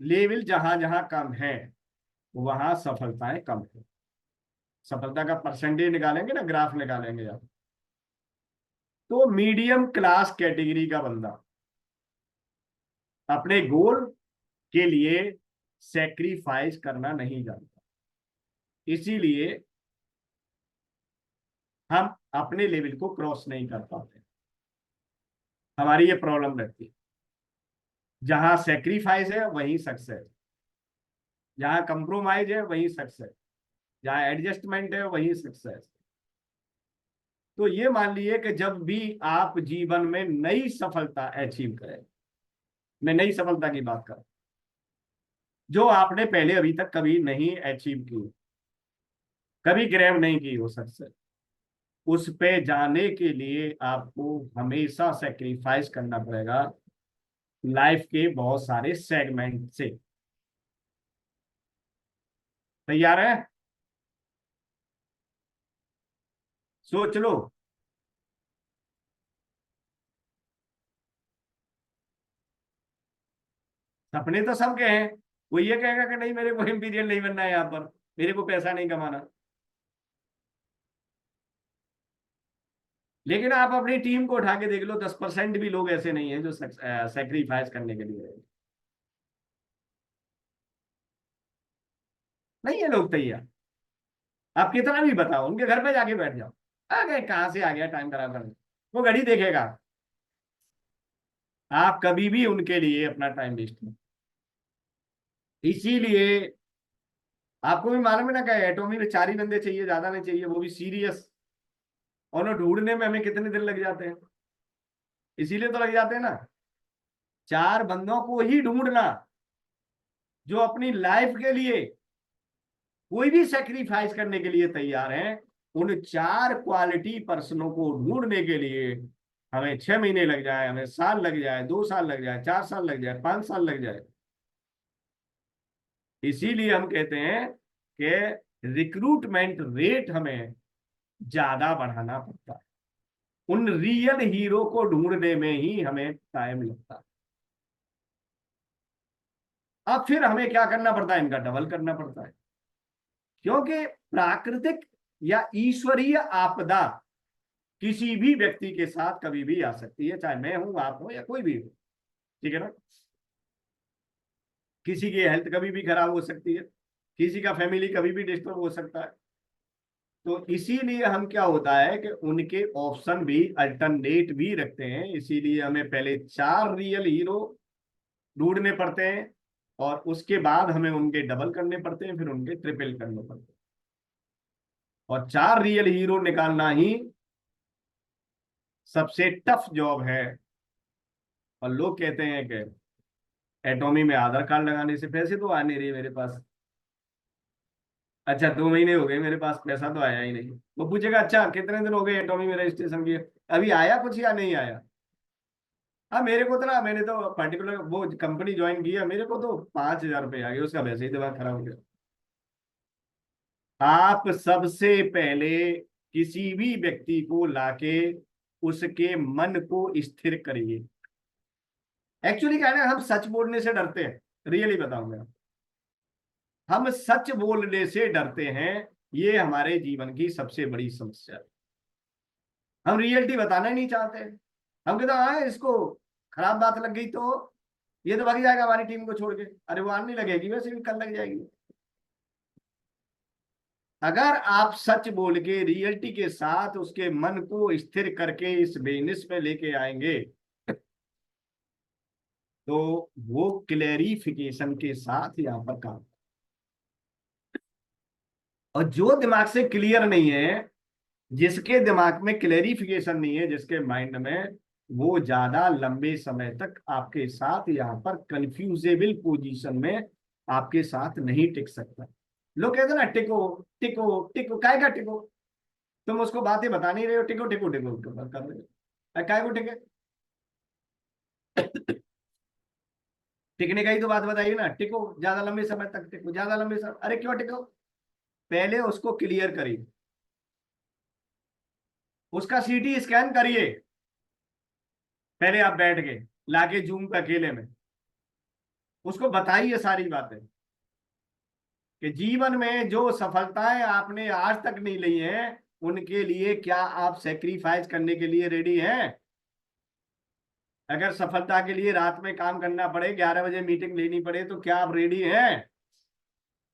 लेवल जहां जहां कम है वहां सफलताएं कम है। सफलता का परसेंटेज निकालेंगे ना, ग्राफ निकालेंगे आप, तो मीडियम क्लास कैटेगरी का बंदा अपने गोल के लिए सेक्रीफाइस करना नहीं जानता, इसीलिए हम अपने लेवल को क्रॉस नहीं कर पाते। हमारी ये प्रॉब्लम रहती है। जहां सेक्रीफाइस है वहीं सक्सेस, जहां कंप्रोमाइज है वहीं सक्सेस, जहां एडजस्टमेंट है वहीं सक्सेस। तो ये मान लीजिए कि जब भी आप जीवन में नई सफलता अचीव करें, मैं नई सफलता की बात कर रहा हूं, जो आपने पहले अभी तक कभी नहीं अचीव की, कभी ग्रैब नहीं की हो सक्सेस, उस पे जाने के लिए आपको हमेशा सेक्रीफाइस करना पड़ेगा लाइफ के बहुत सारे सेगमेंट से। तैयार है? सोच लो। सपने तो सबके हैं। वो ये कहेगा कि नहीं मेरे को इंपीरियल नहीं बनना है, यहाँ पर मेरे को पैसा नहीं कमाना। लेकिन आप अपनी टीम को उठा के देख लो, 10% भी लोग ऐसे नहीं है जो सेक्रीफाइस करने के लिए नहीं है लोग तैयार। आप कितना भी बताओ, उनके घर पे जाके बैठ जाओ, आ गए कहां से आ गया टाइम खराब करने, वो घड़ी देखेगा। आप कभी भी उनके लिए अपना टाइम वेस्ट नहीं। इसीलिए आपको भी मालूम है ना, क्या एटोमी में 4 ही बंदे चाहिए, ज्यादा नहीं चाहिए, वो भी सीरियस। और उन्हें ढूंढने में हमें कितने दिन लग जाते हैं, इसीलिए तो लग जाते हैं ना। 4 बंदों को ही ढूंढना जो अपनी लाइफ के लिए कोई भी सेक्रीफाइस करने के लिए तैयार हैं। उन 4 क्वालिटी पर्सनों को ढूंढने के लिए हमें 6 महीने लग जाए, हमें साल लग जाए, 2 साल लग जाए, 4 साल लग जाए, 5 साल लग जाए। इसीलिए हम कहते हैं कि रिक्रूटमेंट रेट हमें ज्यादा बढ़ाना पड़ता है। उन रियल हीरो को ढूंढने में ही हमें टाइम लगता है। अब फिर हमें क्या करना पड़ता है, इनका डबल करना पड़ता है। क्योंकि प्राकृतिक या ईश्वरीय आपदा किसी भी व्यक्ति के साथ कभी भी आ सकती है, चाहे मैं हूं, आप हो, या कोई भी हो। ठीक है ना? किसी की हेल्थ कभी भी खराब हो सकती है, किसी का फैमिली कभी भी डिस्टर्ब हो सकता है। तो इसीलिए हम क्या होता है कि उनके ऑप्शन भी अल्टरनेट भी रखते हैं। इसीलिए हमें पहले 4 रियल हीरो ढूंढने पड़ते हैं, और उसके बाद हमें उनके डबल करने पड़ते हैं, फिर उनके ट्रिपल करने पड़ते हैं। और 4 रियल हीरो निकालना ही सबसे टफ जॉब है। और लोग कहते हैं कि एटॉमी में आधार कार्ड लगाने से पैसे तो आ नहीं रहे मेरे पास। अच्छा, 2 महीने हो गए मेरे पास पैसा तो आया ही नहीं। वो पूछेगा अच्छा कितने दिन हो गए एटॉमी में रजिस्ट्रेशन किए, अभी आया कुछ या नहीं आया? हाँ, मेरे को तो ना, मैंने तो पर्टिकुलर वो कंपनी ज्वाइन किया, मेरे को तो 5,000 रुपये आ गए, उसका वैसे ही दिमाग खराब हो गया। आप सबसे पहले किसी भी व्यक्ति को लाके उसके मन को स्थिर करिए। एक्चुअली क्या है ना, हम सच बोलने से डरते हैं। रियली बताऊंगा, हम सच बोलने से डरते हैं। ये हमारे जीवन की सबसे बड़ी समस्या है। हम रियलिटी बताना ही नहीं चाहते। हम कहते हैं हाँ इसको खराब बात लग गई तो ये तो भाग जाएगा हमारी टीम को छोड़ के। अरे वो आज नहीं लगेगी, वैसे भी कल लग जाएगी। अगर आप सच बोल के रियलिटी के साथ उसके मन को स्थिर करके इस बिजनेस में लेके आएंगे, तो वो क्लेरिफिकेशन के साथ यहाँ पर काम। और जो दिमाग से क्लियर नहीं है, जिसके दिमाग में क्लेरिफिकेशन नहीं है, जिसके माइंड में, वो ज्यादा लंबे समय तक आपके साथ यहाँ पर कंफ्यूजेबल पोजीशन में आपके साथ नहीं टिक सकता। लोग कहते हैं ना टिको टिको टिको, काय का टिको? तुम उसको बातें बता नहीं रहे हो, टिको टिको टिको टिको कर रहे हो, काय को टिके? टिकने का ही तो बात बताइए ना, टिको ज्यादा लंबे समय तक, टिको ज्यादा लंबे समय, अरे क्यों टिको, पहले उसको क्लियर करिए, उसका सीटी स्कैन करिए, पहले आप बैठ के लाके जूम पे अकेले में उसको बताइए सारी बातें कि जीवन में जो सफलताएं आपने आज तक नहीं ली हैं, उनके लिए क्या आप सेक्रीफाइस करने के लिए रेडी हैं? अगर सफलता के लिए रात में काम करना पड़े, 11 बजे मीटिंग लेनी पड़े, तो क्या आप रेडी हैं?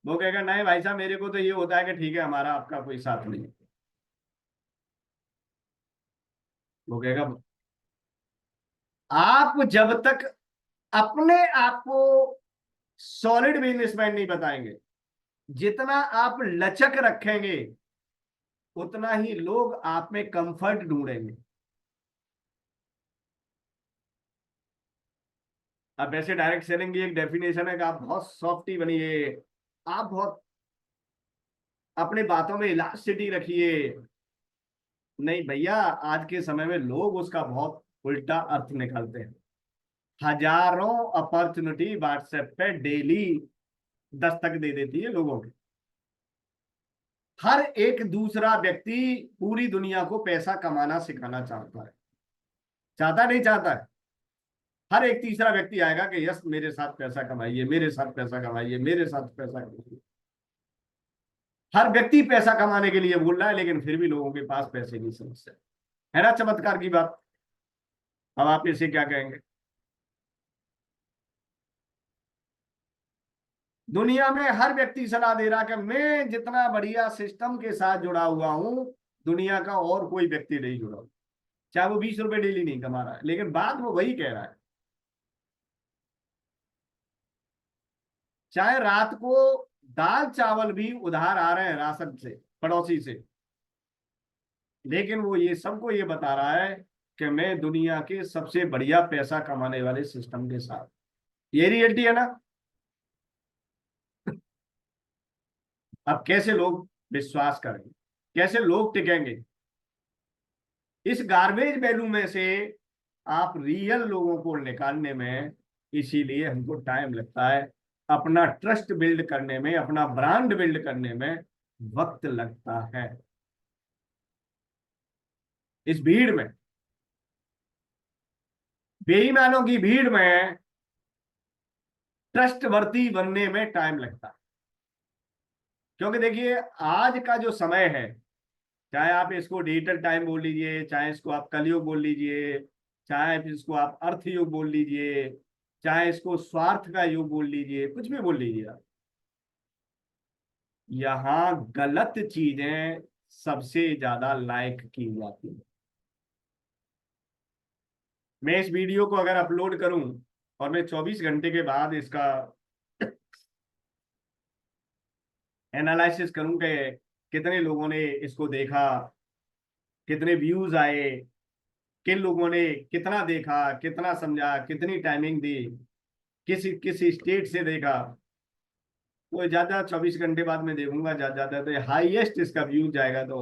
वो कहेगा नहीं भाई साहब, मेरे को तो ये होता है कि ठीक है, हमारा आपका कोई साथ नहीं है। वो कहेगा आप जब तक अपने आप को सॉलिड बिजनेसमैन नहीं बताएंगे, जितना आप लचक रखेंगे, उतना ही लोग आप में कंफर्ट ढूंढेंगे। अब वैसे डायरेक्ट सेलिंग की एक डेफिनेशन है कि आप बहुत सॉफ्टी बनिए, आप बहुत अपनी बातों में इलास्टिसिटी रखिए। नहीं भैया, आज के समय में लोग उसका बहुत उल्टा अर्थ निकालते हैं। हजारों अपॉर्चुनिटी व्हाट्सएप पे डेली दस्तक दे देती है लोगों की। हर एक दूसरा व्यक्ति पूरी दुनिया को पैसा कमाना सिखाना चाहता है, चाहता नहीं चाहता है? हर एक तीसरा व्यक्ति आएगा कि यस मेरे साथ पैसा कमाइए, मेरे साथ पैसा कमाइए, मेरे साथ पैसा कमाइए। हर व्यक्ति पैसा कमाने के लिए बोल रहा है, लेकिन फिर भी लोगों के पास पैसे की समस्या है ना। चमत्कार की बात। अब आप इसे क्या कहेंगे? दुनिया में हर व्यक्ति सलाह दे रहा कि मैं जितना बढ़िया सिस्टम के साथ जुड़ा हुआ हूं, दुनिया का और कोई व्यक्ति नहीं जुड़ा हुआ, चाहे वो 20 रुपए डेली नहीं कमा रहा है, लेकिन बात वो वही कह रहा है। चाहे रात को दाल चावल भी उधार आ रहे हैं राशन से, पड़ोसी से, लेकिन वो ये सबको ये बता रहा है कि मैं दुनिया के सबसे बढ़िया पैसा कमाने वाले सिस्टम के साथ। ये रियलिटी है ना। अब कैसे लोग विश्वास करेंगे, कैसे लोग टिकेंगे? इस गार्बेज वैल्यू में से आप रियल लोगों को निकालने में, इसीलिए हमको टाइम लगता है। अपना ट्रस्ट बिल्ड करने में, अपना ब्रांड बिल्ड करने में वक्त लगता है। इस भीड़ में, बेईमानों की भीड़ में ट्रस्टवर्दी बनने में टाइम लगता है। क्योंकि देखिए, आज का जो समय है, चाहे आप इसको डिजिटल टाइम बोल लीजिए, चाहे इसको आप कलयुग बोल लीजिए, चाहे इसको आप अर्थ युग बोल लीजिए, चाहे इसको स्वार्थ का युग बोल लीजिए, कुछ भी बोल लीजिए आप, यहाँ गलत चीजें सबसे ज्यादा लाइक की जाती है। मैं इस वीडियो को अगर अपलोड करूं और मैं 24 घंटे के बाद इसका एनालिसिस करूं कि कितने लोगों ने इसको देखा, कितने व्यूज आए, किन लोगों ने कितना देखा, कितना समझा, कितनी टाइमिंग दी, किस किस स्टेट से देखा, तो ज्यादा 24 घंटे बाद मैं देखूंगा, ज्यादा ज्यादा तो हाईएस्ट इसका व्यू जाएगा तो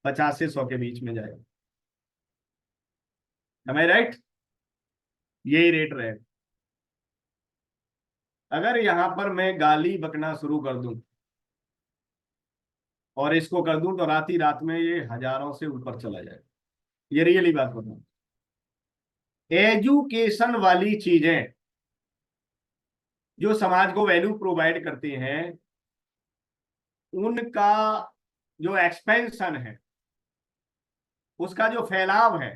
50 से 100 के बीच में जाएगा। एम आई राइट? यही रेट रहे। अगर यहाँ पर मैं गाली बकना शुरू कर दूं और इसको कर दूं, तो रात ही रात में ये हजारों से ऊपर चला जाएगा। ये रियली बात बताऊं, एजुकेशन वाली चीजें जो समाज को वैल्यू प्रोवाइड करती हैं, उनका जो एक्सपेंशन है, उसका जो फैलाव है,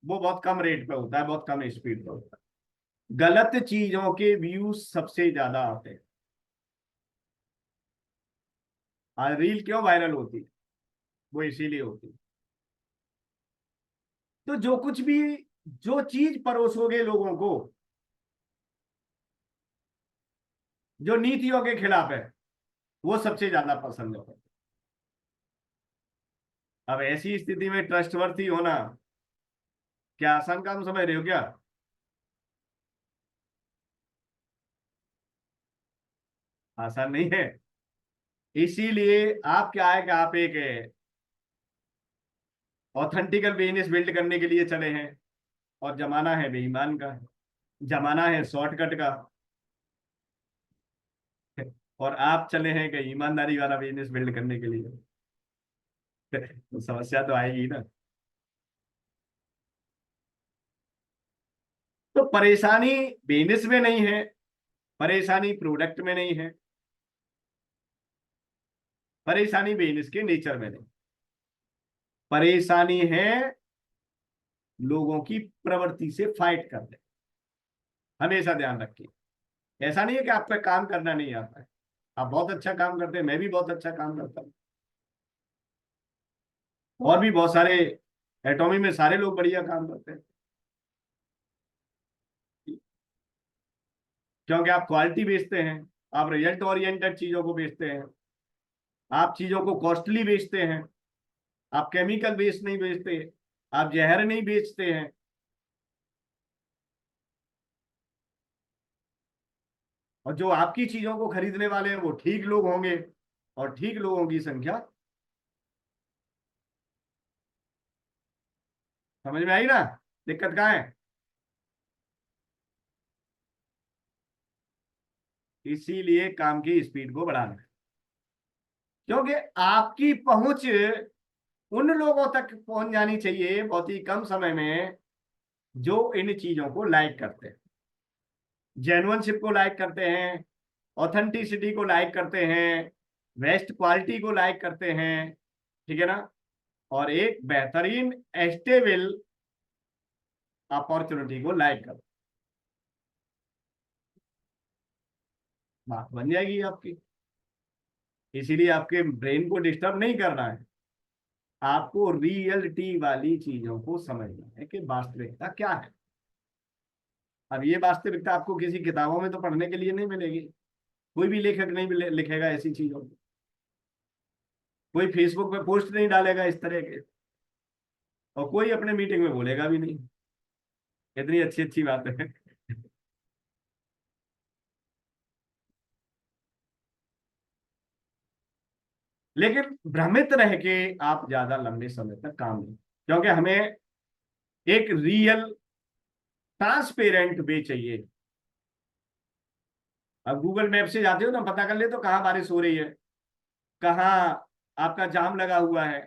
वो बहुत कम रेट पे होता है, बहुत कम स्पीड पे होता है। गलत चीजों के व्यूज सबसे ज्यादा आते हैं। आज रील क्यों वायरल होती है? वो इसीलिए होती है। तो जो कुछ भी, जो चीज परोसोगे लोगों को, जो नीतियों के खिलाफ है, वो सबसे ज्यादा पसंद है। अब ऐसी स्थिति में ट्रस्टवर्थी होना क्या आसान काम समझ रहे हो क्या? आसान नहीं है। इसीलिए आप क्या है कि आप एक ऑथेंटिकल बिजनेस बिल्ड करने के लिए चले हैं, और जमाना है बेईमान का। जमाना है शॉर्टकट का, और आप चले हैं कहीं ईमानदारी वाला बिजनेस बिल्ड करने के लिए। तो समस्या तो आएगी ना। तो परेशानी बिजनेस में नहीं है, परेशानी प्रोडक्ट में नहीं है, परेशानी बिजनेस के नेचर में नहीं, परेशानी है लोगों की प्रवृत्ति से फाइट करने। हमेशा ध्यान रखिए, ऐसा नहीं है कि आपको काम करना नहीं आता है, आप बहुत अच्छा काम करते हैं, मैं भी बहुत अच्छा काम करता हूँ, और भी बहुत सारे एटॉमी में सारे लोग बढ़िया काम करते हैं। क्योंकि आप क्वालिटी बेचते हैं, आप रिजल्ट ओरिएंटेड चीजों को बेचते हैं, आप चीजों को कॉस्टली बेचते हैं, आप केमिकल बेस्ड नहीं बेचते, आप जहर नहीं बेचते हैं। और जो आपकी चीजों को खरीदने वाले हैं वो ठीक लोग होंगे, और ठीक लोगों की संख्या, समझ में आई ना दिक्कत कहाँ है। इसीलिए काम की स्पीड को बढ़ाना है, क्योंकि आपकी पहुंच उन लोगों तक पहुंच जानी चाहिए बहुत ही कम समय में, जो इन चीजों को लाइक करते हैं, जेन्युइनशिप को लाइक करते हैं, ऑथेंटिसिटी को लाइक करते हैं, बेस्ट क्वालिटी को लाइक करते हैं, ठीक है ना, और एक बेहतरीन स्टेबल अपॉर्चुनिटी को लाइक करते हैं। बात बन जाएगी आपकी। इसीलिए आपके ब्रेन को डिस्टर्ब नहीं करना है, आपको रियलिटी वाली चीजों को समझना है कि वास्तविकता क्या है। अब ये वास्तविकता आपको किसी किताबों में तो पढ़ने के लिए नहीं मिलेगी, कोई भी लेखक नहीं लिखेगा ऐसी चीजों को, कोई फेसबुक पे पोस्ट नहीं डालेगा इस तरह के, और कोई अपने मीटिंग में बोलेगा भी नहीं। इतनी अच्छी अच्छी बातें हैं। लेकिन भ्रमित रह के आप ज्यादा लंबे समय तक काम नहीं, क्योंकि हमें एक रियल ट्रांसपेरेंट वे चाहिए। अब गूगल मैप से जाते हो ना, पता कर ले तो कहाँ बारिश हो रही है, कहाँ आपका जाम लगा हुआ है,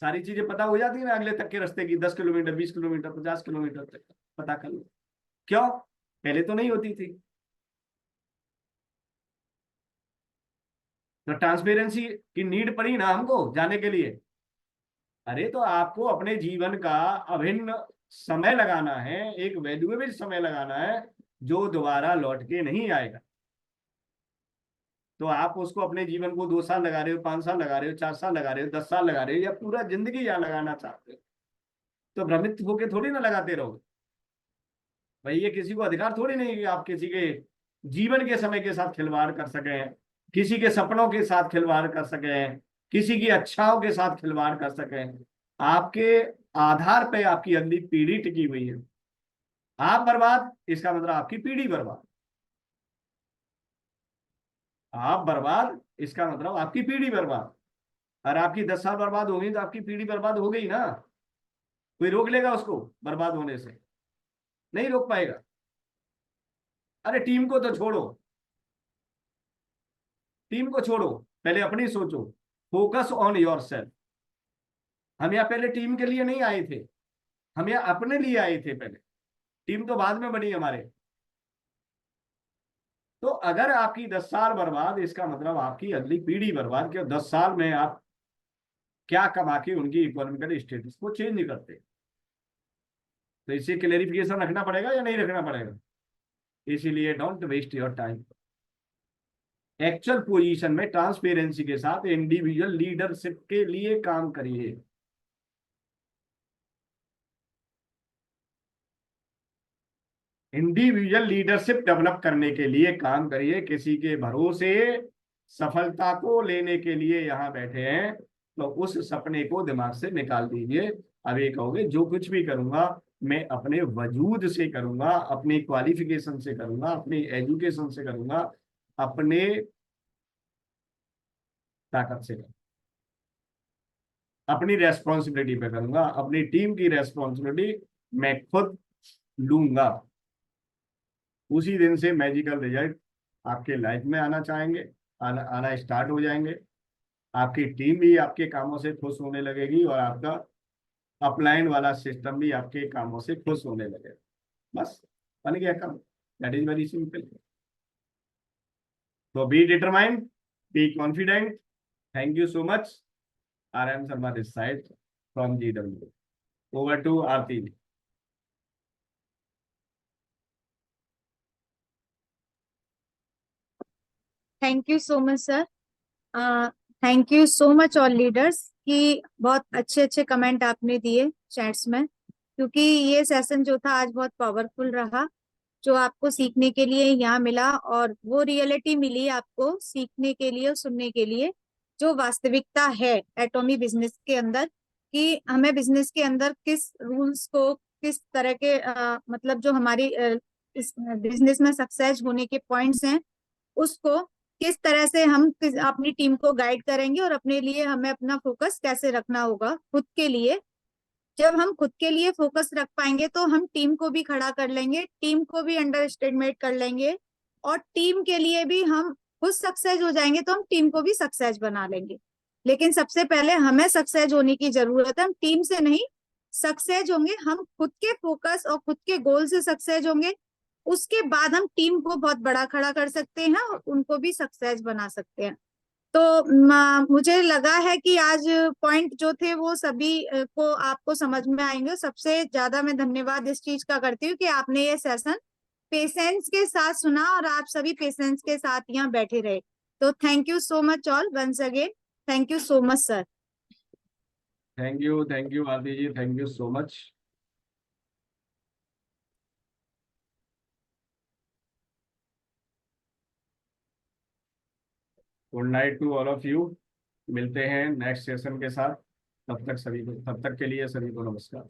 सारी चीजें पता हो जाती है ना अगले तक के रास्ते की, 10 किलोमीटर, 20 किलोमीटर, 50 किलोमीटर तक पता कर लो। क्यों? पहले तो नहीं होती थी। तो ट्रांसपेरेंसी की नीड पड़ी ना हमको जाने के लिए। अरे तो आपको अपने जीवन का अभिन्न समय लगाना है, एक वैल्यूएबल समय लगाना है, जो दोबारा लौट के नहीं आएगा। तो आप उसको अपने जीवन को 2 साल लगा रहे हो, 5 साल लगा रहे हो, 4 साल लगा रहे हो, 10 साल लगा रहे हो, या पूरा जिंदगी यहाँ लगाना चाहते हो, तो भ्रमित होके थोड़ी ना लगाते रहोगे। भाई ये किसी को अधिकार थोड़ी नहीं है कि आप किसी के जीवन के समय के साथ खिलवाड़ कर सकें, किसी के सपनों के साथ खिलवाड़ कर सकें, किसी की अच्छाओं के साथ खिलवाड़ कर सकें। आपके आधार पे आपकी अगली पीढ़ी टिकी हुई है। आप बर्बाद, इसका मतलब आपकी पीढ़ी बर्बाद। आप बर्बाद, इसका मतलब आपकी पीढ़ी बर्बाद। और आपकी 10 साल बर्बाद हो गई तो आपकी पीढ़ी बर्बाद हो गई ना। कोई रोक लेगा उसको बर्बाद होने से? नहीं रोक पाएगा। अरे टीम को तो छोड़ो, टीम को छोड़ो, पहले अपनी सोचो। Focus on your self. हम यहाँ पहले टीम के लिए नहीं आए थे, हम यहाँ अपने लिए आए थे पहले, टीम तो बाद में बनी हमारे। तो अगर आपकी 10 साल बर्बाद, इसका मतलब आपकी अगली पीढ़ी बर्बाद, क्यों 10 साल में आप क्या कमा के उनकी इकोनॉमिकल स्टेटस को चेंज करते। तो इसे क्लेरिफिकेशन रखना पड़ेगा या नहीं रखना पड़ेगा? इसीलिए don't waste your time. Actual position में ट्रांसपेरेंसी के साथ इंडिविजुअल लीडरशिप के लिए काम करिए। इंडिविजुअल लीडरशिप डेवलप करने के लिए काम करिए। किसी के भरोसे सफलता को लेने के लिए यहाँ बैठे हैं, तो उस सपने को दिमाग से निकाल दीजिए। अब ये कहोगे जो कुछ भी करूंगा मैं अपने वजूद से करूंगा, अपनी क्वालिफिकेशन से करूंगा, अपनी एजुकेशन से करूंगा, अपने ताकत से करूंगा, अपनी रेस्पॉन्सिबिलिटी पे करूंगा, अपनी टीम की रेस्पॉन्सिबिलिटी मैं खुद लूंगा। उसी दिन से मैजिकल रिजल्ट आपके लाइफ में आना चाहेंगे, आना स्टार्ट हो जाएंगे। आपकी टीम भी आपके कामों से खुश होने लगेगी और आपका अपलाइन वाला सिस्टम भी आपके कामों से खुश होने लगेगा। बस बन गया काम। That is very simple. तो be determined, be confident. Thank you so much. RM Sharma this side from GW. Over to Aarti. Thank you so much sir. Thank you so much all leaders कि बहुत अच्छे अच्छे comment आपने दिए chats में, क्योंकि ये सेशन जो था आज बहुत पावरफुल रहा। जो आपको सीखने के लिए यहाँ मिला और वो रियलिटी मिली आपको सीखने के लिए और सुनने के लिए, जो वास्तविकता है एटॉमी बिजनेस के अंदर, कि हमें बिजनेस के अंदर किस रूल्स को, किस तरह के मतलब जो हमारी इस बिजनेस में सक्सेस होने के पॉइंट्स हैं, उसको किस तरह से हम अपनी टीम को गाइड करेंगे और अपने लिए हमें अपना फोकस कैसे रखना होगा खुद के लिए। जब हम खुद के लिए फोकस रख पाएंगे तो हम टीम को भी खड़ा कर लेंगे, टीम को भी अंडर एस्टिमेट कर लेंगे, और टीम के लिए भी हम खुद सक्सेस हो जाएंगे तो हम टीम को भी सक्सेस बना लेंगे। लेकिन सबसे पहले हमें सक्सेस होने की जरूरत है, हम टीम से नहीं। सक्सेस होंगे हम खुद के फोकस और खुद के गोल से सक्सेस होंगे, उसके बाद हम टीम को बहुत बड़ा खड़ा कर सकते हैं और उनको भी सक्सेस बना सकते हैं। तो मुझे लगा है कि आज पॉइंट जो थे वो सभी को आपको समझ में आएंगे। सबसे ज्यादा मैं धन्यवाद इस चीज का करती हूँ कि आपने ये सेशन पेशेंस के साथ सुना और आप सभी पेशेंस के साथ यहाँ बैठे रहे। तो thank you so much all once again. Thank you so much sir. Thank you Aarti ji, thank you so much. Good night to all of you. मिलते हैं नेक्स्ट सेशन के साथ। तब तक के लिए सभी को नमस्कार।